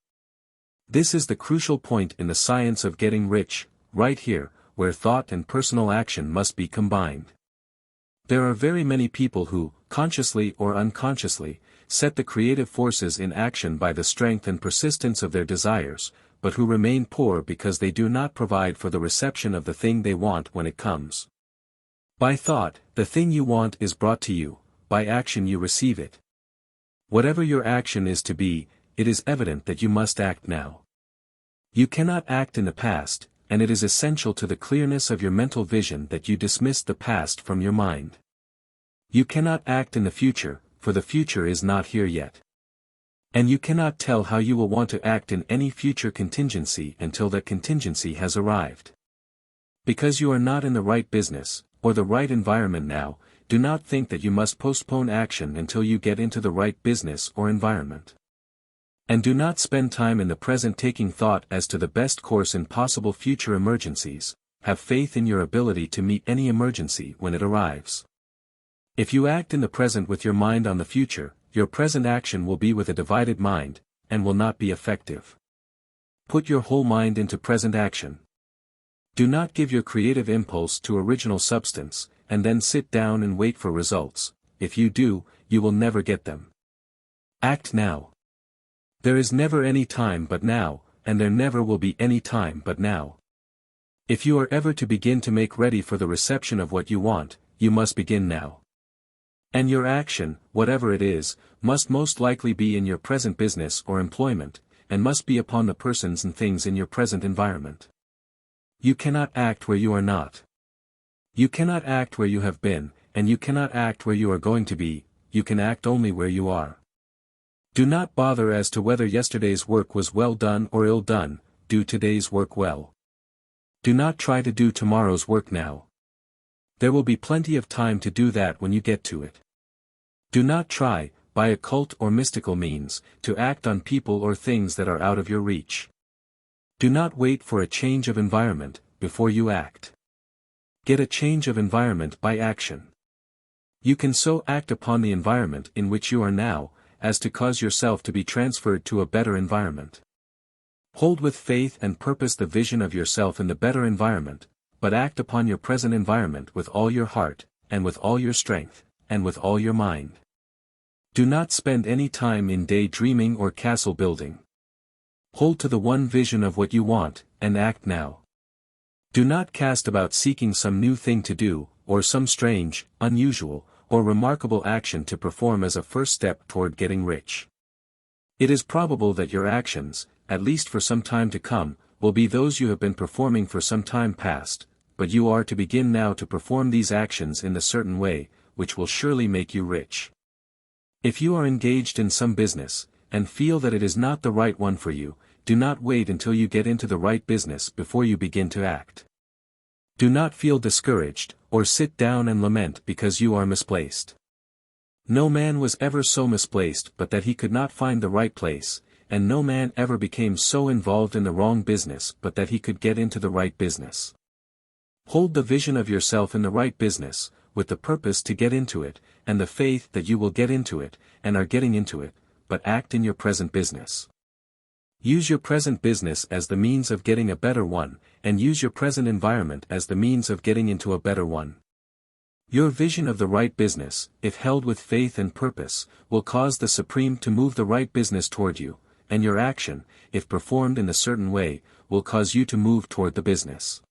This is the crucial point in the science of getting rich, right here, where thought and personal action must be combined. There are very many people who, consciously or unconsciously, set the creative forces in action by the strength and persistence of their desires, but who remain poor because they do not provide for the reception of the thing they want when it comes. By thought, the thing you want is brought to you, by action you receive it. Whatever your action is to be, it is evident that you must act now. You cannot act in the past, and it is essential to the clearness of your mental vision that you dismiss the past from your mind. You cannot act in the future, for the future is not here yet. And you cannot tell how you will want to act in any future contingency until that contingency has arrived. Because you are not in the right business, or the right environment now, do not think that you must postpone action until you get into the right business or environment. And do not spend time in the present taking thought as to the best course in possible future emergencies. Have faith in your ability to meet any emergency when it arrives. If you act in the present with your mind on the future, your present action will be with a divided mind, and will not be effective. Put your whole mind into present action. Do not give your creative impulse to original substance, and then sit down and wait for results. If you do, you will never get them. Act now. There is never any time but now, and there never will be any time but now. If you are ever to begin to make ready for the reception of what you want, you must begin now. And your action, whatever it is, must most likely be in your present business or employment, and must be upon the persons and things in your present environment. You cannot act where you are not. You cannot act where you have been, and you cannot act where you are going to be. You can act only where you are. Do not bother as to whether yesterday's work was well done or ill done. Do today's work well. Do not try to do tomorrow's work now. There will be plenty of time to do that when you get to it. Do not try, by occult or mystical means, to act on people or things that are out of your reach. Do not wait for a change of environment, before you act. Get a change of environment by action. You can so act upon the environment in which you are now, as to cause yourself to be transferred to a better environment. Hold with faith and purpose the vision of yourself in the better environment, but act upon your present environment with all your heart, and with all your strength, and with all your mind. Do not spend any time in daydreaming or castle building. Hold to the one vision of what you want, and act now. Do not cast about seeking some new thing to do, or some strange, unusual, or remarkable action to perform as a first step toward getting rich. It is probable that your actions, at least for some time to come, will be those you have been performing for some time past, but you are to begin now to perform these actions in a certain way, which will surely make you rich. If you are engaged in some business, and feel that it is not the right one for you, do not wait until you get into the right business before you begin to act. Do not feel discouraged, or sit down and lament because you are misplaced. No man was ever so misplaced but that he could not find the right place, and no man ever became so involved in the wrong business but that he could get into the right business. Hold the vision of yourself in the right business, with the purpose to get into it, and the faith that you will get into it, and are getting into it, but act in your present business. Use your present business as the means of getting a better one, and use your present environment as the means of getting into a better one. Your vision of the right business, if held with faith and purpose, will cause the Supreme to move the right business toward you, and your action, if performed in a certain way, will cause you to move toward the business.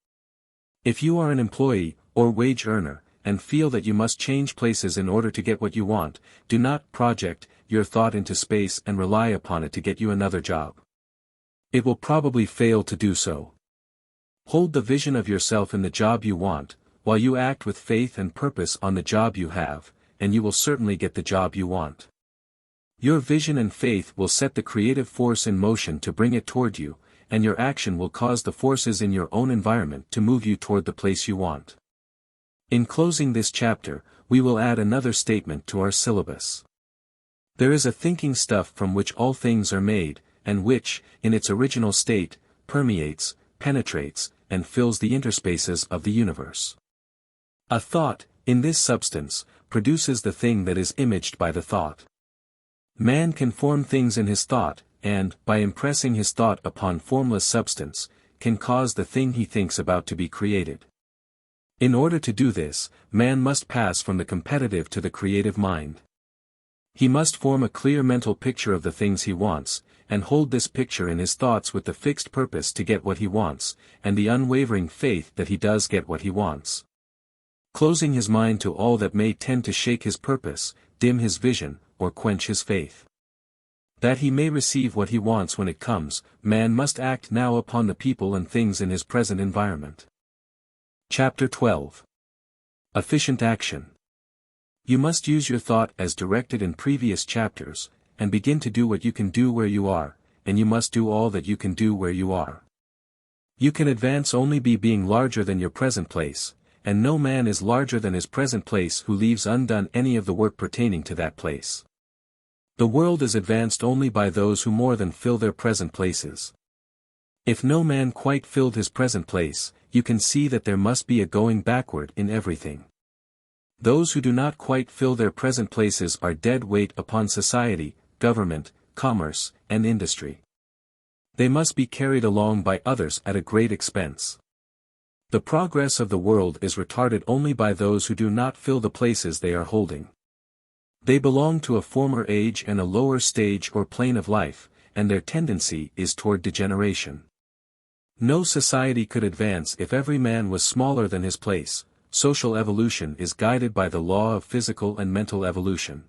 If you are an employee, or wage earner, and feel that you must change places in order to get what you want, do not project your thought into space and rely upon it to get you another job. It will probably fail to do so. Hold the vision of yourself in the job you want, while you act with faith and purpose on the job you have, and you will certainly get the job you want. Your vision and faith will set the creative force in motion to bring it toward you, and your action will cause the forces in your own environment to move you toward the place you want. In closing this chapter, we will add another statement to our syllabus. There is a thinking stuff from which all things are made, and which, in its original state, permeates, penetrates, and fills the interspaces of the universe. A thought, in this substance, produces the thing that is imaged by the thought. Man can form things in his thought, and, by impressing his thought upon formless substance, can cause the thing he thinks about to be created. In order to do this, man must pass from the competitive to the creative mind. He must form a clear mental picture of the things he wants, and hold this picture in his thoughts with the fixed purpose to get what he wants, and the unwavering faith that he does get what he wants. Closing his mind to all that may tend to shake his purpose, dim his vision, or quench his faith. That he may receive what he wants when it comes, man must act now upon the people and things in his present environment. Chapter 12. Efficient Action. You must use your thought as directed in previous chapters, and begin to do what you can do where you are, and you must do all that you can do where you are. You can advance only by being larger than your present place, and no man is larger than his present place who leaves undone any of the work pertaining to that place. The world is advanced only by those who more than fill their present places. If no man quite filled his present place, you can see that there must be a going backward in everything. Those who do not quite fill their present places are dead weight upon society, government, commerce, and industry. They must be carried along by others at a great expense. The progress of the world is retarded only by those who do not fill the places they are holding. They belong to a former age and a lower stage or plane of life, and their tendency is toward degeneration. No society could advance if every man was smaller than his place. Social evolution is guided by the law of physical and mental evolution.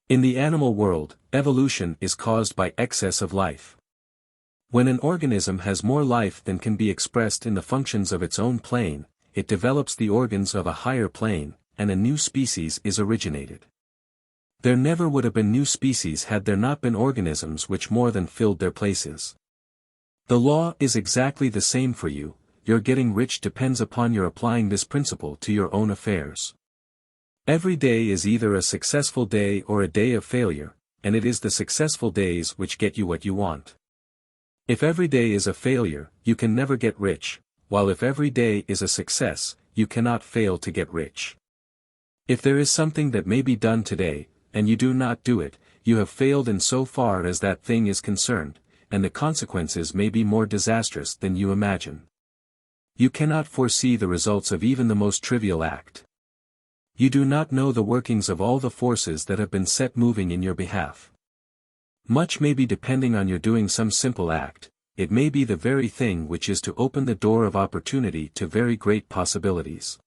In the animal world, evolution is caused by excess of life. When an organism has more life than can be expressed in the functions of its own plane, it develops the organs of a higher plane, and a new species is originated. There never would have been new species had there not been organisms which more than filled their places. The law is exactly the same for you. Your getting rich depends upon your applying this principle to your own affairs. Every day is either a successful day or a day of failure, and it is the successful days which get you what you want. If every day is a failure, you can never get rich, while if every day is a success, you cannot fail to get rich. If there is something that may be done today, and you do not do it, you have failed in so far as that thing is concerned, and the consequences may be more disastrous than you imagine. You cannot foresee the results of even the most trivial act. You do not know the workings of all the forces that have been set moving in your behalf. Much may be depending on your doing some simple act. It may be the very thing which is to open the door of opportunity to very great possibilities.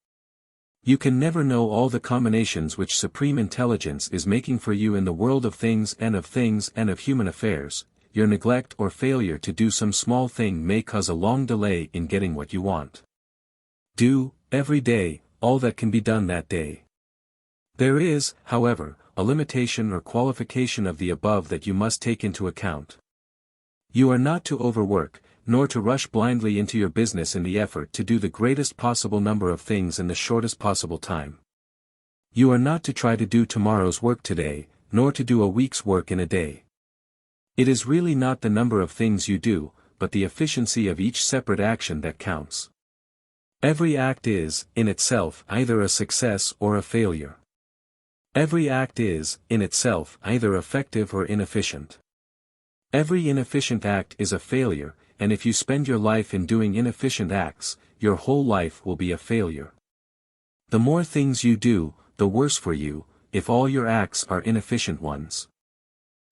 You can never know all the combinations which Supreme Intelligence is making for you in the world of things and of human affairs. Your neglect or failure to do some small thing may cause a long delay in getting what you want. Do, every day, all that can be done that day. There is, however, a limitation or qualification of the above that you must take into account. You are not to overwork, nor to rush blindly into your business in the effort to do the greatest possible number of things in the shortest possible time. You are not to try to do tomorrow's work today, nor to do a week's work in a day. It is really not the number of things you do, but the efficiency of each separate action that counts. Every act is, in itself, either a success or a failure. Every act is, in itself, either effective or inefficient. Every inefficient act is a failure, and if you spend your life in doing inefficient acts, your whole life will be a failure. The more things you do, the worse for you, if all your acts are inefficient ones.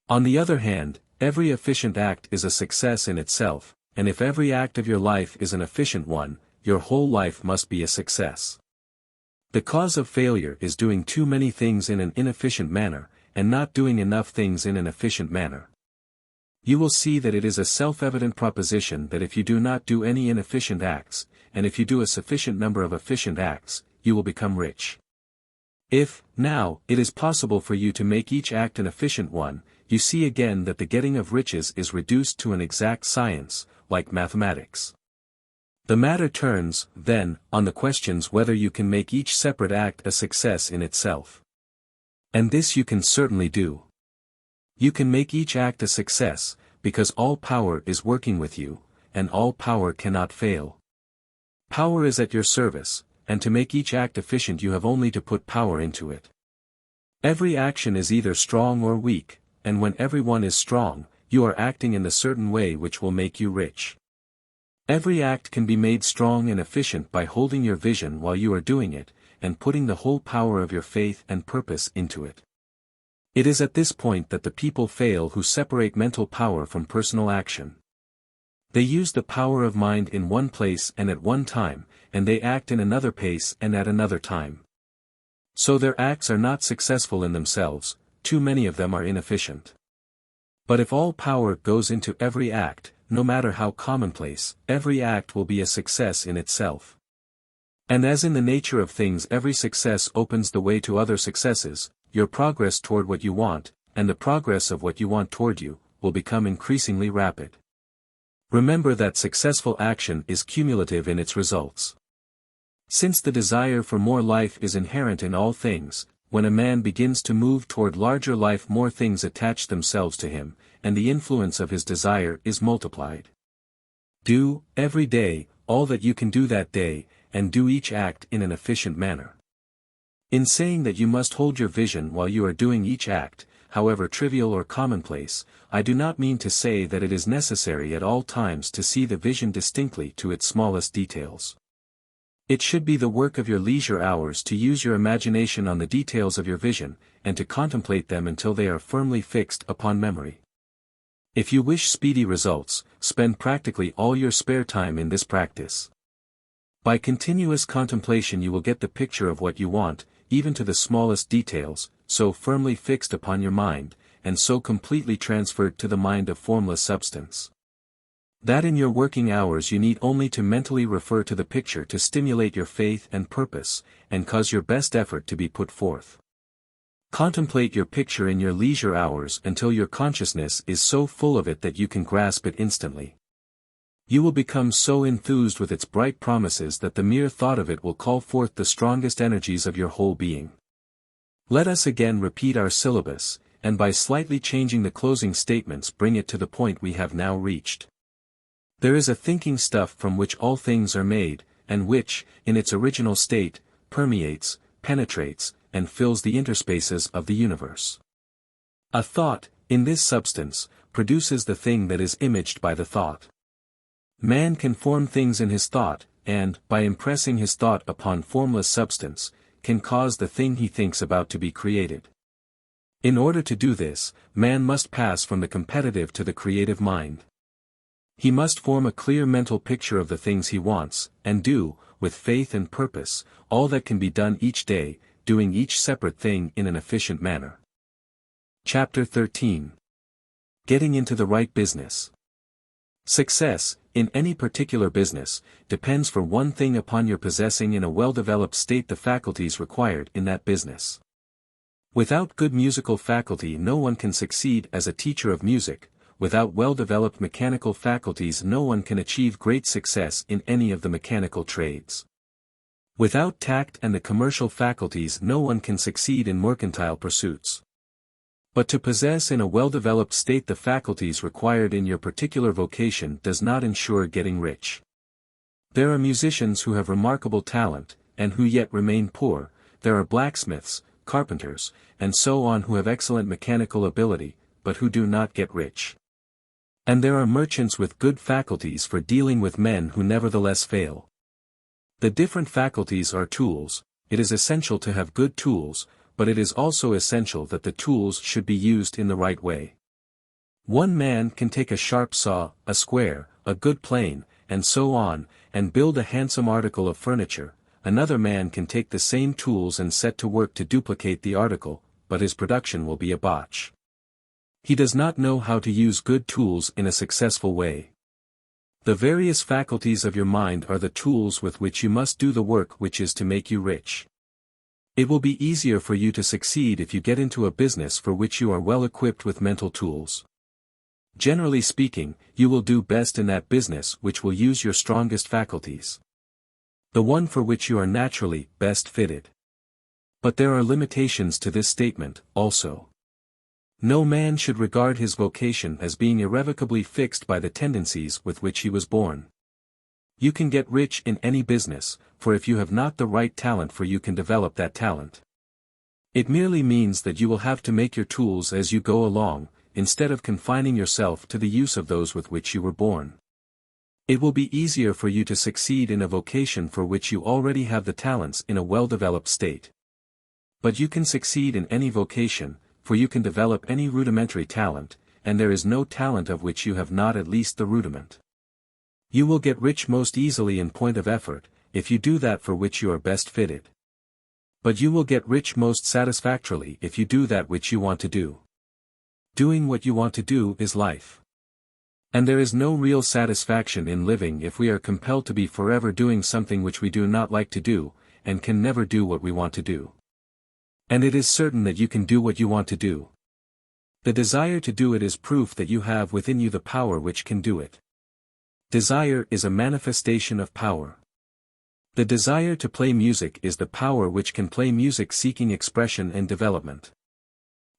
On the other hand, every efficient act is a success in itself, and if every act of your life is an efficient one, your whole life must be a success. The cause of failure is doing too many things in an inefficient manner, and not doing enough things in an efficient manner. You will see that it is a self-evident proposition that if you do not do any inefficient acts, and if you do a sufficient number of efficient acts, you will become rich. If, now, it is possible for you to make each act an efficient one, you see again that the getting of riches is reduced to an exact science, like mathematics. The matter turns, then, on the questions whether you can make each separate act a success in itself. And this you can certainly do. You can make each act a success, because all power is working with you, and all power cannot fail. Power is at your service, and to make each act efficient you have only to put power into it. Every action is either strong or weak, and when every one is strong, you are acting in the certain way which will make you rich. Every act can be made strong and efficient by holding your vision while you are doing it, and putting the whole power of your faith and purpose into it. It is at this point that the people fail who separate mental power from personal action. They use the power of mind in one place and at one time, and they act in another place and at another time. So their acts are not successful in themselves, too many of them are inefficient. But if all power goes into every act, no matter how commonplace, every act will be a success in itself. And as in the nature of things every success opens the way to other successes, your progress toward what you want, and the progress of what you want toward you, will become increasingly rapid. Remember that successful action is cumulative in its results. Since the desire for more life is inherent in all things, when a man begins to move toward larger life more things attach themselves to him, and the influence of his desire is multiplied. Do, every day, all that you can do that day, and do each act in an efficient manner. In saying that you must hold your vision while you are doing each act, however trivial or commonplace, I do not mean to say that it is necessary at all times to see the vision distinctly to its smallest details. It should be the work of your leisure hours to use your imagination on the details of your vision, and to contemplate them until they are firmly fixed upon memory. If you wish speedy results, spend practically all your spare time in this practice. By continuous contemplation you will get the picture of what you want, even to the smallest details, so firmly fixed upon your mind, and so completely transferred to the mind of formless substance, that in your working hours you need only to mentally refer to the picture to stimulate your faith and purpose, and cause your best effort to be put forth. Contemplate your picture in your leisure hours until your consciousness is so full of it that you can grasp it instantly. You will become so enthused with its bright promises that the mere thought of it will call forth the strongest energies of your whole being. Let us again repeat our syllabus, and by slightly changing the closing statements bring it to the point we have now reached. There is a thinking stuff from which all things are made, and which, in its original state, permeates, penetrates, and fills the interspaces of the universe. A thought, in this substance, produces the thing that is imaged by the thought. Man can form things in his thought, and, by impressing his thought upon formless substance, can cause the thing he thinks about to be created. In order to do this, man must pass from the competitive to the creative mind. He must form a clear mental picture of the things he wants, and do, with faith and purpose, all that can be done each day, doing each separate thing in an efficient manner. Chapter 13. Getting into the right business. Success, in any particular business, depends for one thing upon your possessing in a well-developed state the faculties required in that business. Without good musical faculty no one can succeed as a teacher of music, without well-developed mechanical faculties no one can achieve great success in any of the mechanical trades. Without tact and the commercial faculties no one can succeed in mercantile pursuits. But to possess in a well-developed state the faculties required in your particular vocation does not ensure getting rich. There are musicians who have remarkable talent, and who yet remain poor. There are blacksmiths, carpenters, and so on who have excellent mechanical ability, but who do not get rich. And there are merchants with good faculties for dealing with men who nevertheless fail. The different faculties are tools. It is essential to have good tools, but it is also essential that the tools should be used in the right way. One man can take a sharp saw, a square, a good plane, and so on, and build a handsome article of furniture. Another man can take the same tools and set to work to duplicate the article, but his production will be a botch. He does not know how to use good tools in a successful way. The various faculties of your mind are the tools with which you must do the work which is to make you rich. It will be easier for you to succeed if you get into a business for which you are well equipped with mental tools. Generally speaking, you will do best in that business which will use your strongest faculties. The one for which you are naturally best fitted. But there are limitations to this statement, also. No man should regard his vocation as being irrevocably fixed by the tendencies with which he was born. You can get rich in any business, for if you have not the right talent for you can develop that talent. It merely means that you will have to make your tools as you go along, instead of confining yourself to the use of those with which you were born. It will be easier for you to succeed in a vocation for which you already have the talents in a well-developed state. But you can succeed in any vocation, for you can develop any rudimentary talent, and there is no talent of which you have not at least the rudiment. You will get rich most easily in point of effort, if you do that for which you are best fitted. But you will get rich most satisfactorily if you do that which you want to do. Doing what you want to do is life. And there is no real satisfaction in living if we are compelled to be forever doing something which we do not like to do, and can never do what we want to do. And it is certain that you can do what you want to do. The desire to do it is proof that you have within you the power which can do it. Desire is a manifestation of power. The desire to play music is the power which can play music seeking expression and development.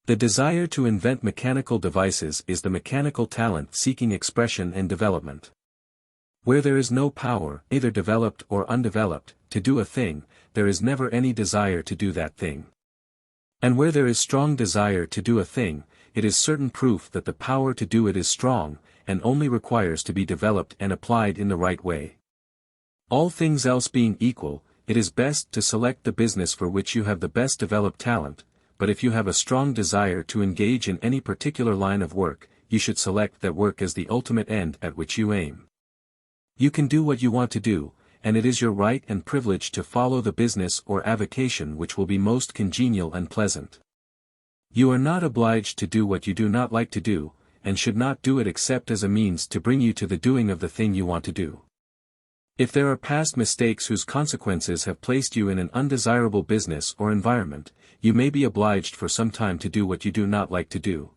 The desire to invent mechanical devices is the mechanical talent seeking expression and development. Where there is no power, either developed or undeveloped, to do a thing, there is never any desire to do that thing. And where there is strong desire to do a thing, it is certain proof that the power to do it is strong, and only requires to be developed and applied in the right way. All things else being equal, it is best to select the business for which you have the best developed talent, but if you have a strong desire to engage in any particular line of work, you should select that work as the ultimate end at which you aim. You can do what you want to do, and it is your right and privilege to follow the business or avocation which will be most congenial and pleasant. You are not obliged to do what you do not like to do, and should not do it except as a means to bring you to the doing of the thing you want to do. If there are past mistakes whose consequences have placed you in an undesirable business or environment, you may be obliged for some time to do what you do not like to do.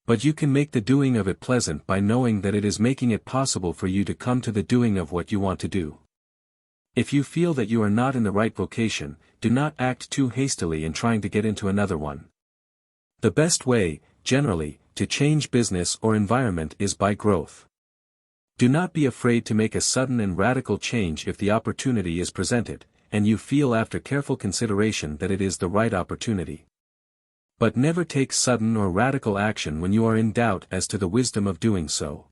But you can make the doing of it pleasant by knowing that it is making it possible for you to come to the doing of what you want to do. If you feel that you are not in the right vocation, do not act too hastily in trying to get into another one. The best way, generally, to change business or environment is by growth. Do not be afraid to make a sudden and radical change if the opportunity is presented, and you feel after careful consideration that it is the right opportunity. But never take sudden or radical action when you are in doubt as to the wisdom of doing so.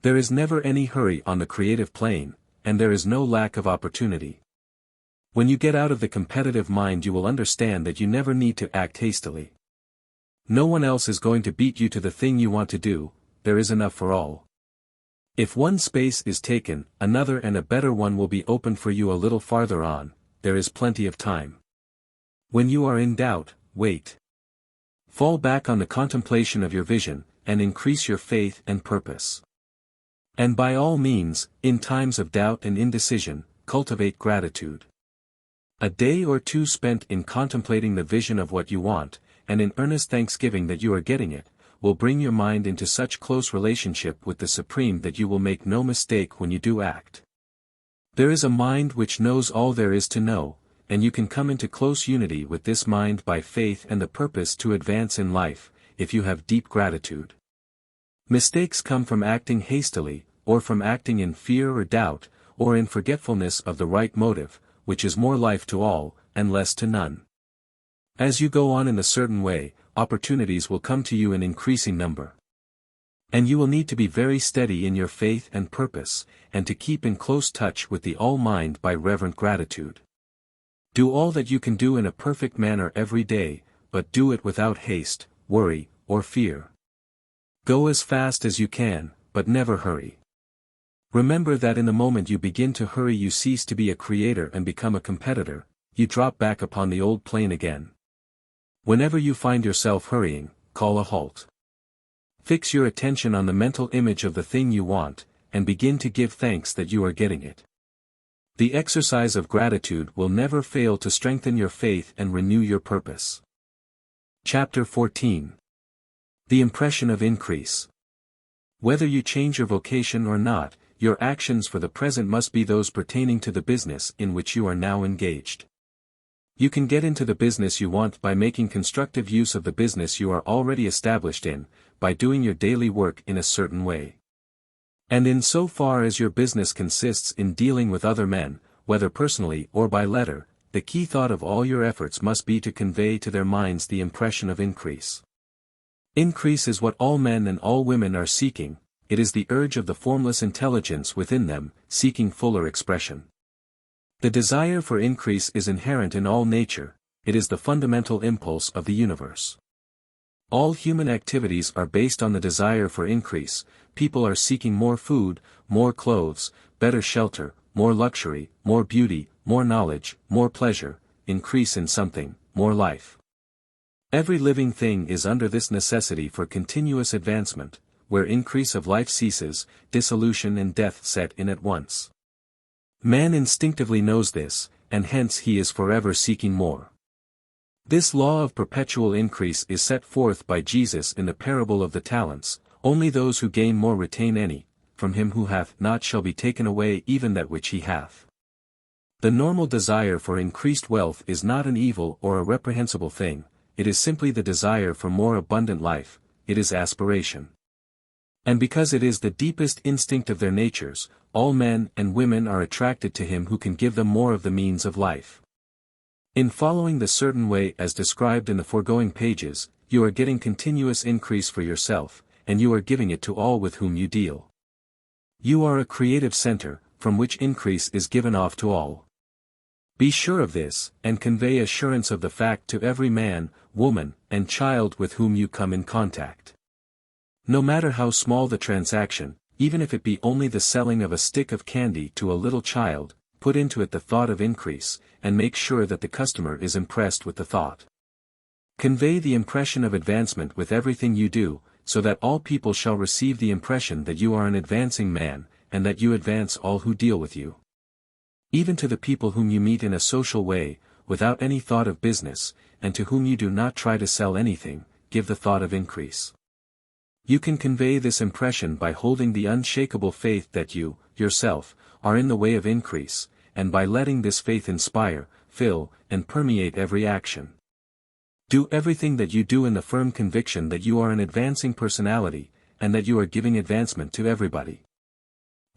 There is never any hurry on the creative plane, and there is no lack of opportunity. When you get out of the competitive mind, you will understand that you never need to act hastily. No one else is going to beat you to the thing you want to do, there is enough for all. If one space is taken, another and a better one will be opened for you a little farther on, there is plenty of time. When you are in doubt, wait. Fall back on the contemplation of your vision, and increase your faith and purpose. And by all means, in times of doubt and indecision, cultivate gratitude. A day or two spent in contemplating the vision of what you want, and in earnest thanksgiving that you are getting it, will bring your mind into such close relationship with the Supreme that you will make no mistake when you do act. There is a mind which knows all there is to know, and you can come into close unity with this mind by faith and the purpose to advance in life, if you have deep gratitude. Mistakes come from acting hastily, or from acting in fear or doubt, or in forgetfulness of the right motive, which is more life to all, and less to none. As you go on in a certain way, opportunities will come to you in increasing number. And you will need to be very steady in your faith and purpose, and to keep in close touch with the All-Mind by reverent gratitude. Do all that you can do in a perfect manner every day, but do it without haste, worry, or fear. Go as fast as you can, but never hurry. Remember that in the moment you begin to hurry you cease to be a creator and become a competitor, you drop back upon the old plane again. Whenever you find yourself hurrying, call a halt. Fix your attention on the mental image of the thing you want, and begin to give thanks that you are getting it. The exercise of gratitude will never fail to strengthen your faith and renew your purpose. Chapter 14. The Impression of Increase. Whether you change your vocation or not, your actions for the present must be those pertaining to the business in which you are now engaged. You can get into the business you want by making constructive use of the business you are already established in, by doing your daily work in a certain way. And in so far as your business consists in dealing with other men, whether personally or by letter, the key thought of all your efforts must be to convey to their minds the impression of increase. Increase is what all men and all women are seeking, it is the urge of the formless intelligence within them, seeking fuller expression. The desire for increase is inherent in all nature, it is the fundamental impulse of the universe. All human activities are based on the desire for increase, people are seeking more food, more clothes, better shelter, more luxury, more beauty, more knowledge, more pleasure, increase in something, more life. Every living thing is under this necessity for continuous advancement, where increase of life ceases, dissolution and death set in at once. Man instinctively knows this, and hence he is forever seeking more. This law of perpetual increase is set forth by Jesus in the parable of the talents, only those who gain more retain any, from him who hath not shall be taken away even that which he hath. The normal desire for increased wealth is not an evil or a reprehensible thing, it is simply the desire for more abundant life, it is aspiration. And because it is the deepest instinct of their natures, all men and women are attracted to him who can give them more of the means of life. In following the certain way as described in the foregoing pages, you are getting continuous increase for yourself, and you are giving it to all with whom you deal. You are a creative center, from which increase is given off to all. Be sure of this, and convey assurance of the fact to every man, woman, and child with whom you come in contact. No matter how small the transaction, even if it be only the selling of a stick of candy to a little child, put into it the thought of increase, and make sure that the customer is impressed with the thought. Convey the impression of advancement with everything you do, so that all people shall receive the impression that you are an advancing man, and that you advance all who deal with you. Even to the people whom you meet in a social way, without any thought of business, and to whom you do not try to sell anything, give the thought of increase. You can convey this impression by holding the unshakable faith that you, yourself, are in the way of increase, and by letting this faith inspire, fill, and permeate every action. Do everything that you do in the firm conviction that you are an advancing personality, and that you are giving advancement to everybody.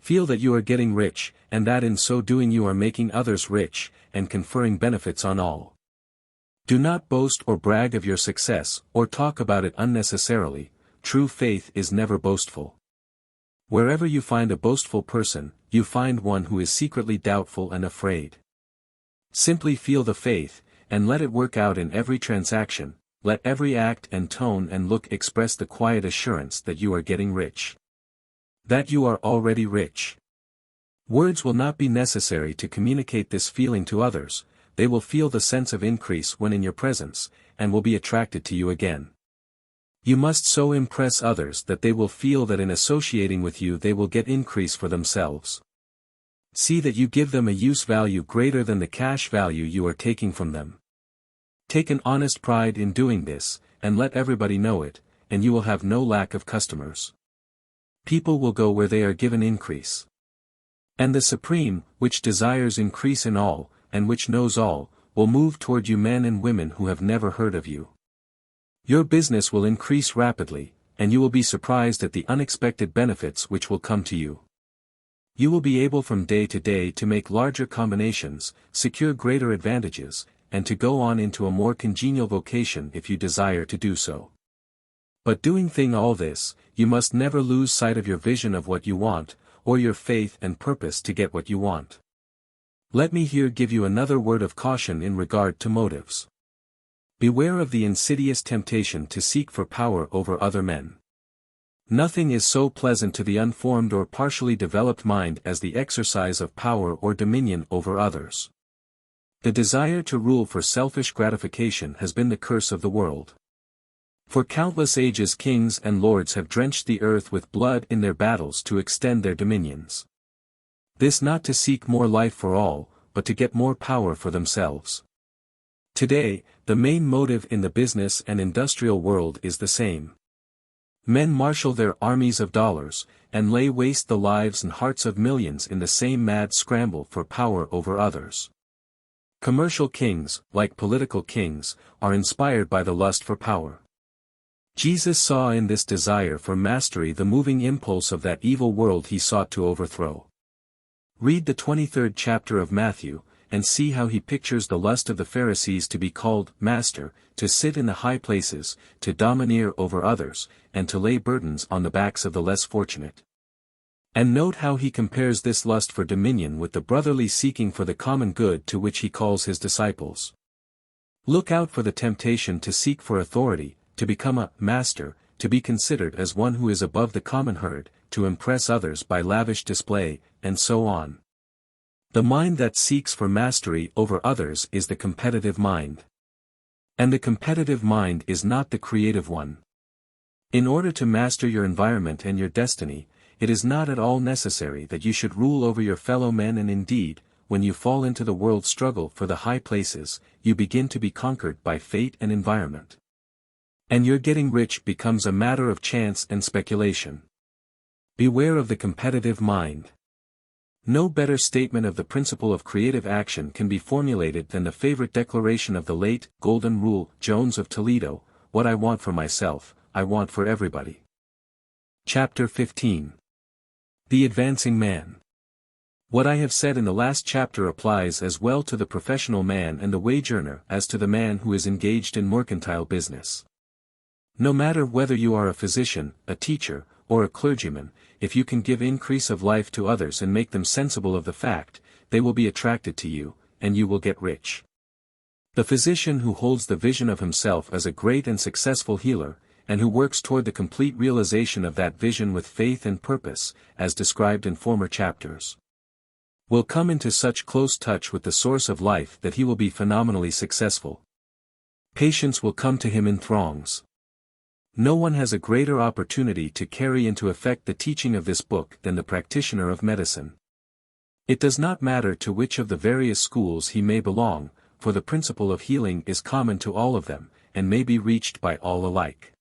Feel that you are getting rich, and that in so doing you are making others rich, and conferring benefits on all. Do not boast or brag of your success, or talk about it unnecessarily. True faith is never boastful. Wherever you find a boastful person, you find one who is secretly doubtful and afraid. Simply feel the faith, and let it work out in every transaction. Let every act and tone and look express the quiet assurance that you are getting rich. That you are already rich. Words will not be necessary to communicate this feeling to others, they will feel the sense of increase when in your presence, and will be attracted to you again. You must so impress others that they will feel that in associating with you they will get increase for themselves. See that you give them a use value greater than the cash value you are taking from them. Take an honest pride in doing this, and let everybody know it, and you will have no lack of customers. People will go where they are given increase. And the Supreme, which desires increase in all, and which knows all, will move toward you men and women who have never heard of you. Your business will increase rapidly, and you will be surprised at the unexpected benefits which will come to you. You will be able from day to day to make larger combinations, secure greater advantages, and to go on into a more congenial vocation if you desire to do so. But doing all this, you must never lose sight of your vision of what you want, or your faith and purpose to get what you want. Let me here give you another word of caution in regard to motives. Beware of the insidious temptation to seek for power over other men. Nothing is so pleasant to the unformed or partially developed mind as the exercise of power or dominion over others. The desire to rule for selfish gratification has been the curse of the world. For countless ages kings and lords have drenched the earth with blood in their battles to extend their dominions. This not to seek more life for all, but to get more power for themselves. Today, the main motive in the business and industrial world is the same. Men marshal their armies of dollars, and lay waste the lives and hearts of millions in the same mad scramble for power over others. Commercial kings, like political kings, are inspired by the lust for power. Jesus saw in this desire for mastery the moving impulse of that evil world he sought to overthrow. Read the 23rd chapter of Matthew, and see how he pictures the lust of the Pharisees to be called master, to sit in the high places, to domineer over others, and to lay burdens on the backs of the less fortunate. And note how he compares this lust for dominion with the brotherly seeking for the common good to which he calls his disciples. Look out for the temptation to seek for authority, to become a master, to be considered as one who is above the common herd, to impress others by lavish display, and so on. The mind that seeks for mastery over others is the competitive mind. And the competitive mind is not the creative one. In order to master your environment and your destiny, it is not at all necessary that you should rule over your fellow men, and indeed, when you fall into the world's struggle for the high places, you begin to be conquered by fate and environment. And your getting rich becomes a matter of chance and speculation. Beware of the competitive mind. No better statement of the principle of creative action can be formulated than the favorite declaration of the late, Golden Rule, Jones of Toledo: "What I want for myself, I want for everybody." Chapter 15. The Advancing Man. What I have said in the last chapter applies as well to the professional man and the wage earner as to the man who is engaged in mercantile business. No matter whether you are a physician, a teacher, or a clergyman, if you can give increase of life to others and make them sensible of the fact, they will be attracted to you, and you will get rich. The physician who holds the vision of himself as a great and successful healer, and who works toward the complete realization of that vision with faith and purpose, as described in former chapters, will come into such close touch with the source of life that he will be phenomenally successful. Patients will come to him in throngs. No one has a greater opportunity to carry into effect the teaching of this book than the practitioner of medicine. It does not matter to which of the various schools he may belong, for the principle of healing is common to all of them, and may be reached by all alike.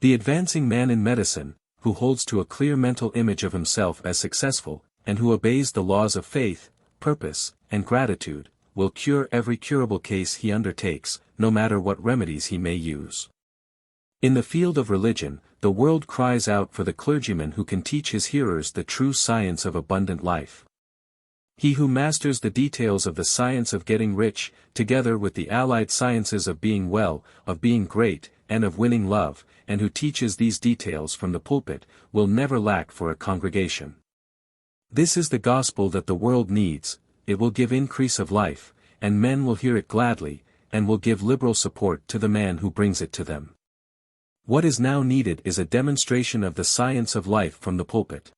The advancing man in medicine, who holds to a clear mental image of himself as successful, and who obeys the laws of faith, purpose, and gratitude, will cure every curable case he undertakes, no matter what remedies he may use. In the field of religion, the world cries out for the clergyman who can teach his hearers the true science of abundant life. He who masters the details of the science of getting rich, together with the allied sciences of being well, of being great, and of winning love, and who teaches these details from the pulpit, will never lack for a congregation. This is the gospel that the world needs. It will give increase of life, and men will hear it gladly, and will give liberal support to the man who brings it to them. What is now needed is a demonstration of the science of life from the pulpit.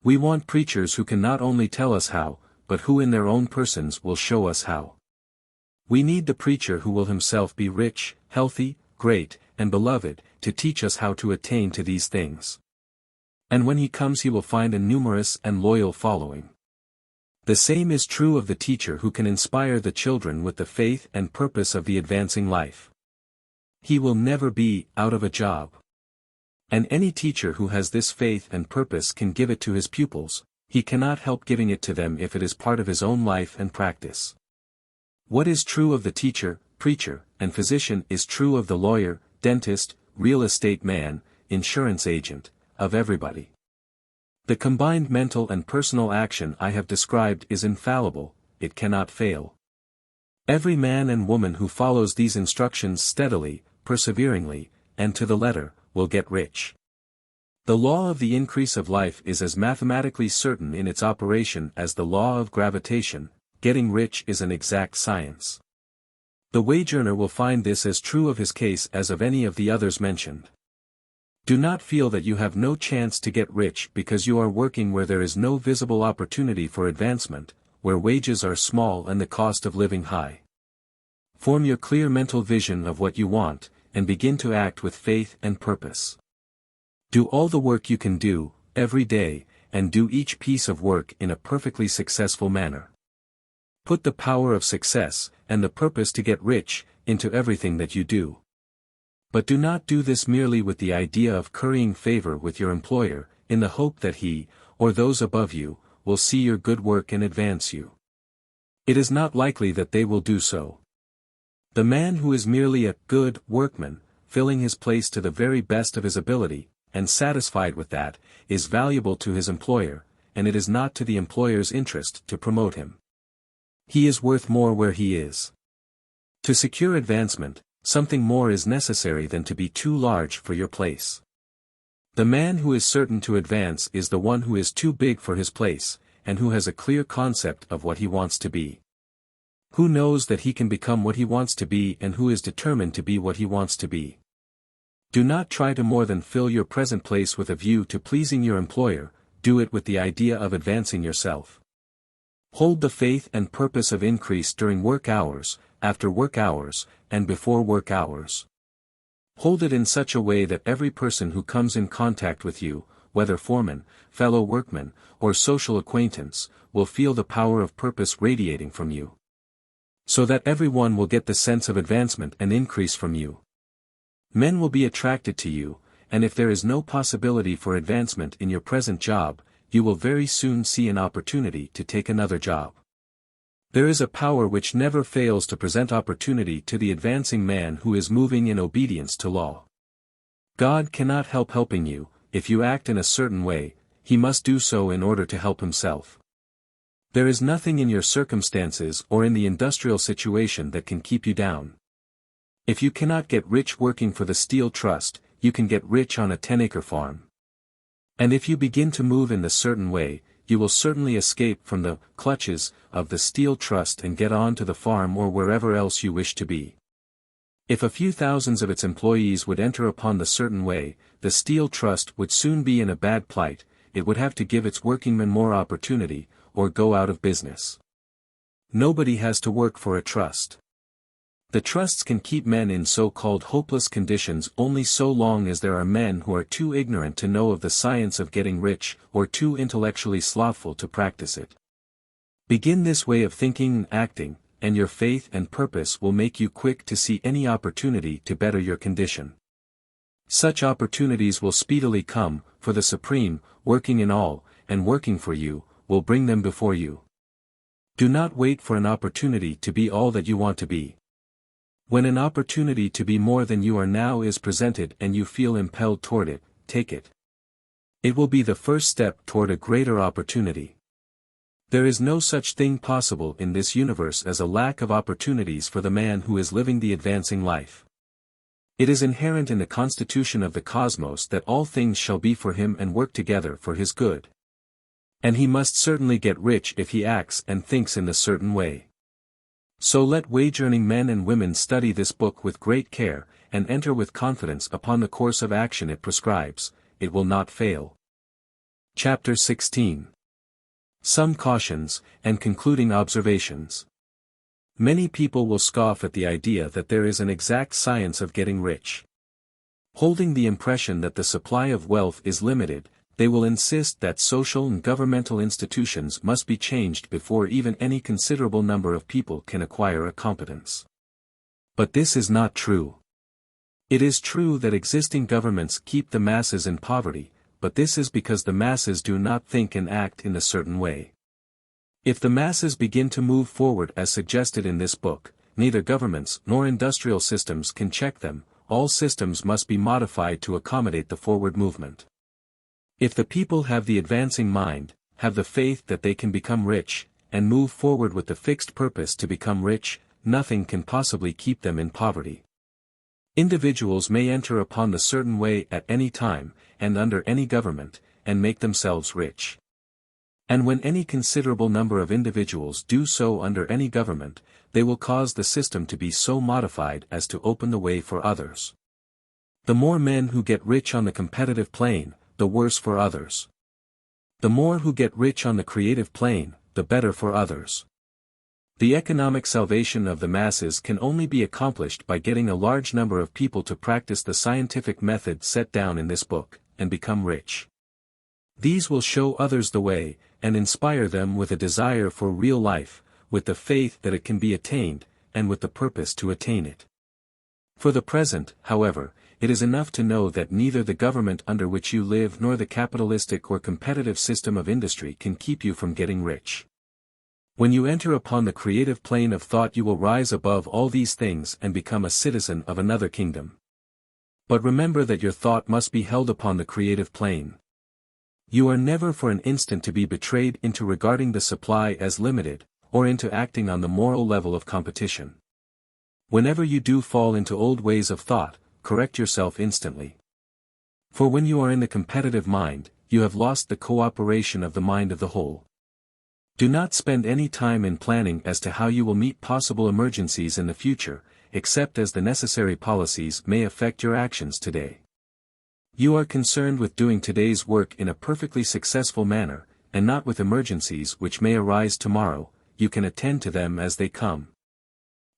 We want preachers who can not only tell us how, but who in their own persons will show us how. We need the preacher who will himself be rich, healthy, great, and beloved, to teach us how to attain to these things. And when he comes he will find a numerous and loyal following. The same is true of the teacher who can inspire the children with the faith and purpose of the advancing life. He will never be out of a job. And any teacher who has this faith and purpose can give it to his pupils. He cannot help giving it to them if it is part of his own life and practice. What is true of the teacher, preacher, and physician is true of the lawyer, dentist, real estate man, insurance agent, of everybody. The combined mental and personal action I have described is infallible, it cannot fail. Every man and woman who follows these instructions steadily, perseveringly, and to the letter, will get rich. The law of the increase of life is as mathematically certain in its operation as the law of gravitation. Getting rich is an exact science. The wage earner will find this as true of his case as of any of the others mentioned. Do not feel that you have no chance to get rich because you are working where there is no visible opportunity for advancement, where wages are small and the cost of living high. Form your clear mental vision of what you want, and begin to act with faith and purpose. Do all the work you can do, every day, and do each piece of work in a perfectly successful manner. Put the power of success, and the purpose to get rich, into everything that you do. But do not do this merely with the idea of currying favor with your employer, in the hope that he, or those above you, will see your good work and advance you. It is not likely that they will do so. The man who is merely a good workman, filling his place to the very best of his ability, and satisfied with that, is valuable to his employer, and it is not to the employer's interest to promote him. He is worth more where he is. To secure advancement, something more is necessary than to be too large for your place. The man who is certain to advance is the one who is too big for his place, and who has a clear concept of what he wants to be. Who knows that he can become what he wants to be and who is determined to be what he wants to be. Do not try to more than fill your present place with a view to pleasing your employer, do it with the idea of advancing yourself. Hold the faith and purpose of increase during work hours, after work hours, and before work hours. Hold it in such a way that every person who comes in contact with you, whether foreman, fellow workman, or social acquaintance, will feel the power of purpose radiating from you. So that everyone will get the sense of advancement and increase from you. Men will be attracted to you, and if there is no possibility for advancement in your present job, you will very soon see an opportunity to take another job. There is a power which never fails to present opportunity to the advancing man who is moving in obedience to law. God cannot help helping you. If you act in a certain way, he must do so in order to help himself. There is nothing in your circumstances or in the industrial situation that can keep you down. If you cannot get rich working for the Steel Trust, you can get rich on a 10-acre farm. And if you begin to move in the certain way, you will certainly escape from the clutches of the Steel Trust and get on to the farm or wherever else you wish to be. If a few thousands of its employees would enter upon the certain way, the Steel Trust would soon be in a bad plight. It would have to give its workingmen more opportunity, or go out of business. Nobody has to work for a trust. The trusts can keep men in so-called hopeless conditions only so long as there are men who are too ignorant to know of the science of getting rich, or too intellectually slothful to practice it. Begin this way of thinking and acting, and your faith and purpose will make you quick to see any opportunity to better your condition. Such opportunities will speedily come, for the Supreme, working in all, and working for you, will bring them before you. Do not wait for an opportunity to be all that you want to be. When an opportunity to be more than you are now is presented and you feel impelled toward it, take it. It will be the first step toward a greater opportunity. There is no such thing possible in this universe as a lack of opportunities for the man who is living the advancing life. It is inherent in the constitution of the cosmos that all things shall be for him and work together for his good. And he must certainly get rich if he acts and thinks in the certain way. So let wage-earning men and women study this book with great care, and enter with confidence upon the course of action it prescribes. It will not fail. Chapter 16. Some Cautions, and Concluding Observations. Many people will scoff at the idea that there is an exact science of getting rich. Holding the impression that the supply of wealth is limited, they will insist that social and governmental institutions must be changed before even any considerable number of people can acquire a competence. But this is not true. It is true that existing governments keep the masses in poverty, but this is because the masses do not think and act in a certain way. If the masses begin to move forward as suggested in this book, neither governments nor industrial systems can check them. All systems must be modified to accommodate the forward movement. If the people have the advancing mind, have the faith that they can become rich, and move forward with the fixed purpose to become rich, nothing can possibly keep them in poverty. Individuals may enter upon the certain way at any time, and under any government, and make themselves rich. And when any considerable number of individuals do so under any government, they will cause the system to be so modified as to open the way for others. The more men who get rich on the competitive plane, the worse for others. The more who get rich on the creative plane, the better for others. The economic salvation of the masses can only be accomplished by getting a large number of people to practice the scientific method set down in this book, and become rich. These will show others the way, and inspire them with a desire for real life, with the faith that it can be attained, and with the purpose to attain it. For the present, however, it is enough to know that neither the government under which you live nor the capitalistic or competitive system of industry can keep you from getting rich. When you enter upon the creative plane of thought, you will rise above all these things and become a citizen of another kingdom. But remember that your thought must be held upon the creative plane. You are never for an instant to be betrayed into regarding the supply as limited, or into acting on the moral level of competition. Whenever you do fall into old ways of thought, correct yourself instantly. For when you are in the competitive mind, you have lost the cooperation of the mind of the whole. Do not spend any time in planning as to how you will meet possible emergencies in the future, except as the necessary policies may affect your actions today. You are concerned with doing today's work in a perfectly successful manner, and not with emergencies which may arise tomorrow. You can attend to them as they come.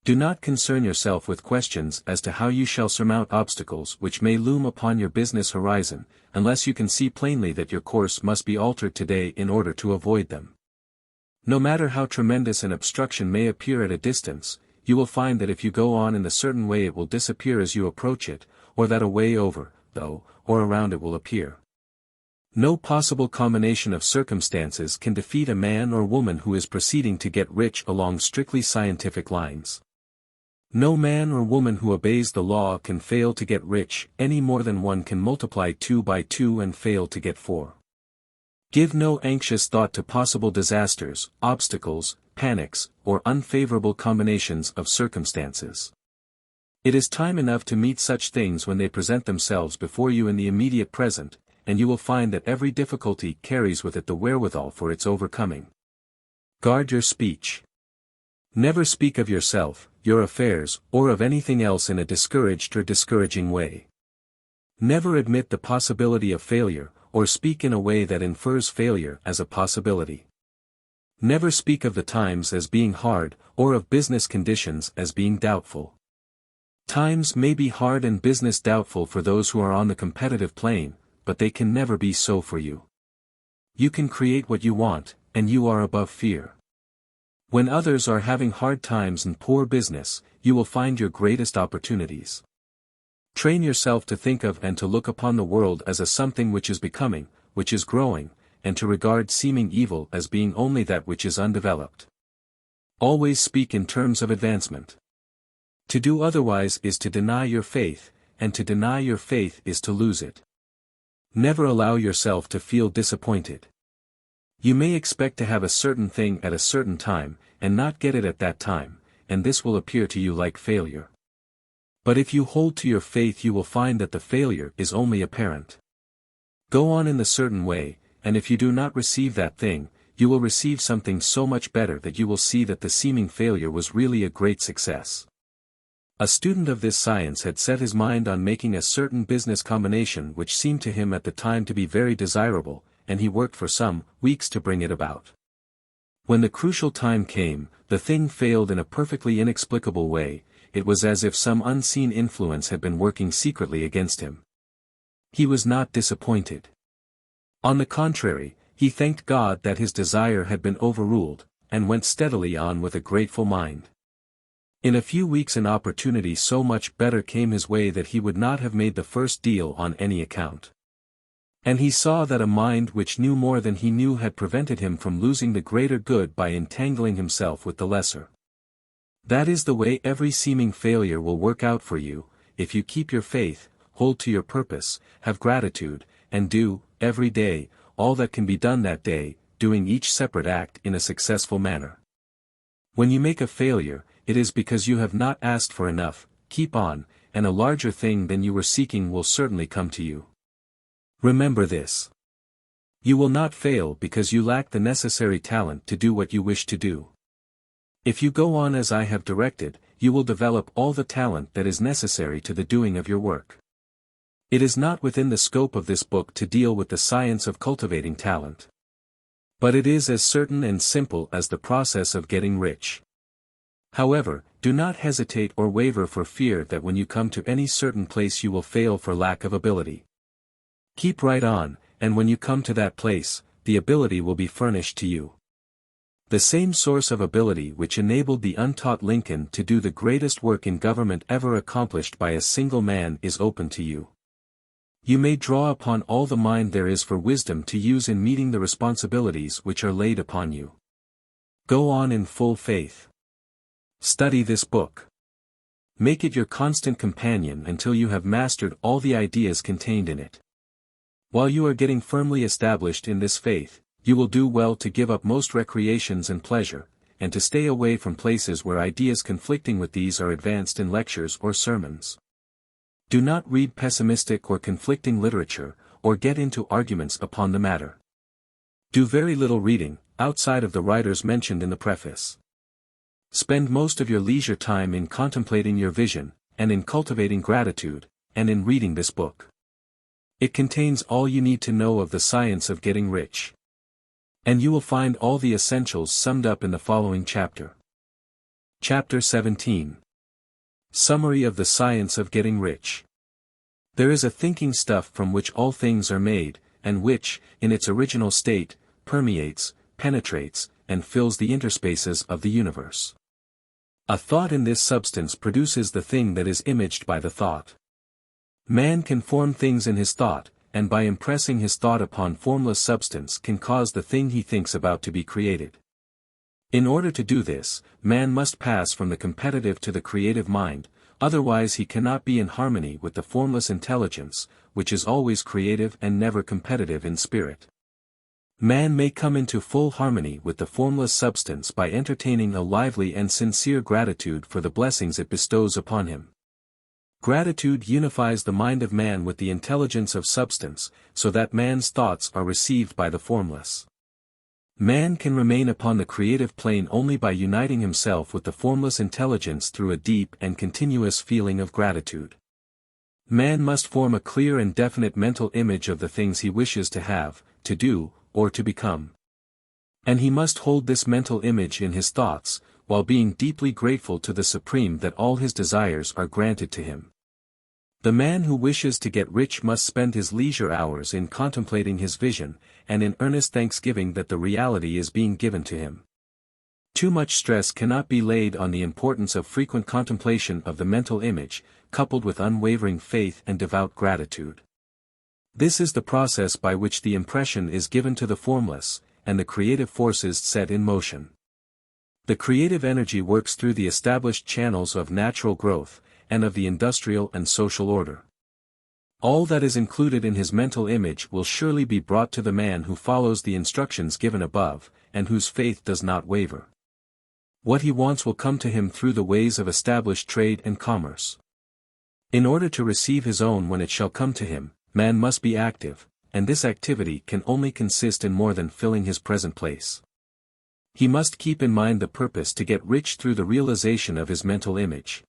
Do not concern yourself with questions as to how you shall surmount obstacles which may loom upon your business horizon, unless you can see plainly that your course must be altered today in order to avoid them. No matter how tremendous an obstruction may appear at a distance, you will find that if you go on in the certain way it will disappear as you approach it, or that a way over, though, or around it will appear. No possible combination of circumstances can defeat a man or woman who is proceeding to get rich along strictly scientific lines. No man or woman who obeys the law can fail to get rich any more than one can multiply 2 by 2 and fail to get 4. Give no anxious thought to possible disasters, obstacles, panics, or unfavorable combinations of circumstances. It is time enough to meet such things when they present themselves before you in the immediate present, and you will find that every difficulty carries with it the wherewithal for its overcoming. Guard your speech. Never speak of yourself, your affairs, or of anything else in a discouraged or discouraging way. Never admit the possibility of failure, or speak in a way that infers failure as a possibility. Never speak of the times as being hard, or of business conditions as being doubtful. Times may be hard and business doubtful for those who are on the competitive plane, but they can never be so for you. You can create what you want, and you are above fear. When others are having hard times and poor business, you will find your greatest opportunities. Train yourself to think of and to look upon the world as a something which is becoming, which is growing, and to regard seeming evil as being only that which is undeveloped. Always speak in terms of advancement. To do otherwise is to deny your faith, and to deny your faith is to lose it. Never allow yourself to feel disappointed. You may expect to have a certain thing at a certain time, and not get it at that time, and this will appear to you like failure. But if you hold to your faith, you will find that the failure is only apparent. Go on in the certain way, and if you do not receive that thing, you will receive something so much better that you will see that the seeming failure was really a great success. A student of this science had set his mind on making a certain business combination which seemed to him at the time to be very desirable, and he worked for some weeks to bring it about. When the crucial time came, the thing failed in a perfectly inexplicable way. It was as if some unseen influence had been working secretly against him. He was not disappointed. On the contrary, he thanked God that his desire had been overruled, and went steadily on with a grateful mind. In a few weeks an opportunity so much better came his way that he would not have made the first deal on any account. And he saw that a mind which knew more than he knew had prevented him from losing the greater good by entangling himself with the lesser. That is the way every seeming failure will work out for you, if you keep your faith, hold to your purpose, have gratitude, and do, every day, all that can be done that day, doing each separate act in a successful manner. When you make a failure, it is because you have not asked for enough. Keep on, and a larger thing than you were seeking will certainly come to you. Remember this. You will not fail because you lack the necessary talent to do what you wish to do. If you go on as I have directed, you will develop all the talent that is necessary to the doing of your work. It is not within the scope of this book to deal with the science of cultivating talent. But it is as certain and simple as the process of getting rich. However, do not hesitate or waver for fear that when you come to any certain place you will fail for lack of ability. Keep right on, and when you come to that place, the ability will be furnished to you. The same source of ability which enabled the untaught Lincoln to do the greatest work in government ever accomplished by a single man is open to you. You may draw upon all the mind there is for wisdom to use in meeting the responsibilities which are laid upon you. Go on in full faith. Study this book. Make it your constant companion until you have mastered all the ideas contained in it. While you are getting firmly established in this faith, you will do well to give up most recreations and pleasure, and to stay away from places where ideas conflicting with these are advanced in lectures or sermons. Do not read pessimistic or conflicting literature, or get into arguments upon the matter. Do very little reading, outside of the writers mentioned in the preface. Spend most of your leisure time in contemplating your vision, and in cultivating gratitude, and in reading this book. It contains all you need to know of the science of getting rich. And you will find all the essentials summed up in the following chapter. Chapter 17. Summary of the Science of Getting Rich. There is a thinking stuff from which all things are made, and which, in its original state, permeates, penetrates, and fills the interspaces of the universe. A thought in this substance produces the thing that is imaged by the thought. Man can form things in his thought, and by impressing his thought upon formless substance can cause the thing he thinks about to be created. In order to do this, man must pass from the competitive to the creative mind, otherwise he cannot be in harmony with the formless intelligence, which is always creative and never competitive in spirit. Man may come into full harmony with the formless substance by entertaining a lively and sincere gratitude for the blessings it bestows upon him. Gratitude unifies the mind of man with the intelligence of substance, so that man's thoughts are received by the formless. Man can remain upon the creative plane only by uniting himself with the formless intelligence through a deep and continuous feeling of gratitude. Man must form a clear and definite mental image of the things he wishes to have, to do, or to become. And he must hold this mental image in his thoughts, while being deeply grateful to the Supreme that all his desires are granted to him. The man who wishes to get rich must spend his leisure hours in contemplating his vision, and in earnest thanksgiving that the reality is being given to him. Too much stress cannot be laid on the importance of frequent contemplation of the mental image, coupled with unwavering faith and devout gratitude. This is the process by which the impression is given to the formless, and the creative forces set in motion. The creative energy works through the established channels of natural growth, and of the industrial and social order. All that is included in his mental image will surely be brought to the man who follows the instructions given above, and whose faith does not waver. What he wants will come to him through the ways of established trade and commerce. In order to receive his own when it shall come to him, man must be active, and this activity can only consist in more than filling his present place. He must keep in mind the purpose to get rich through the realization of his mental image.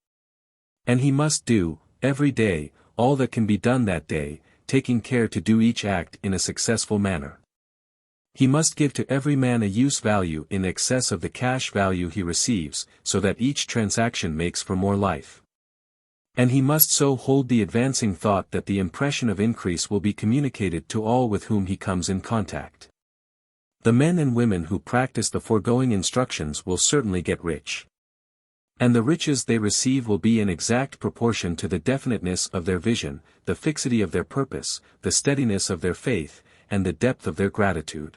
And he must do, every day, all that can be done that day, taking care to do each act in a successful manner. He must give to every man a use value in excess of the cash value he receives, so that each transaction makes for more life. And he must so hold the advancing thought that the impression of increase will be communicated to all with whom he comes in contact. The men and women who practice the foregoing instructions will certainly get rich. And the riches they receive will be in exact proportion to the definiteness of their vision, the fixity of their purpose, the steadiness of their faith, and the depth of their gratitude.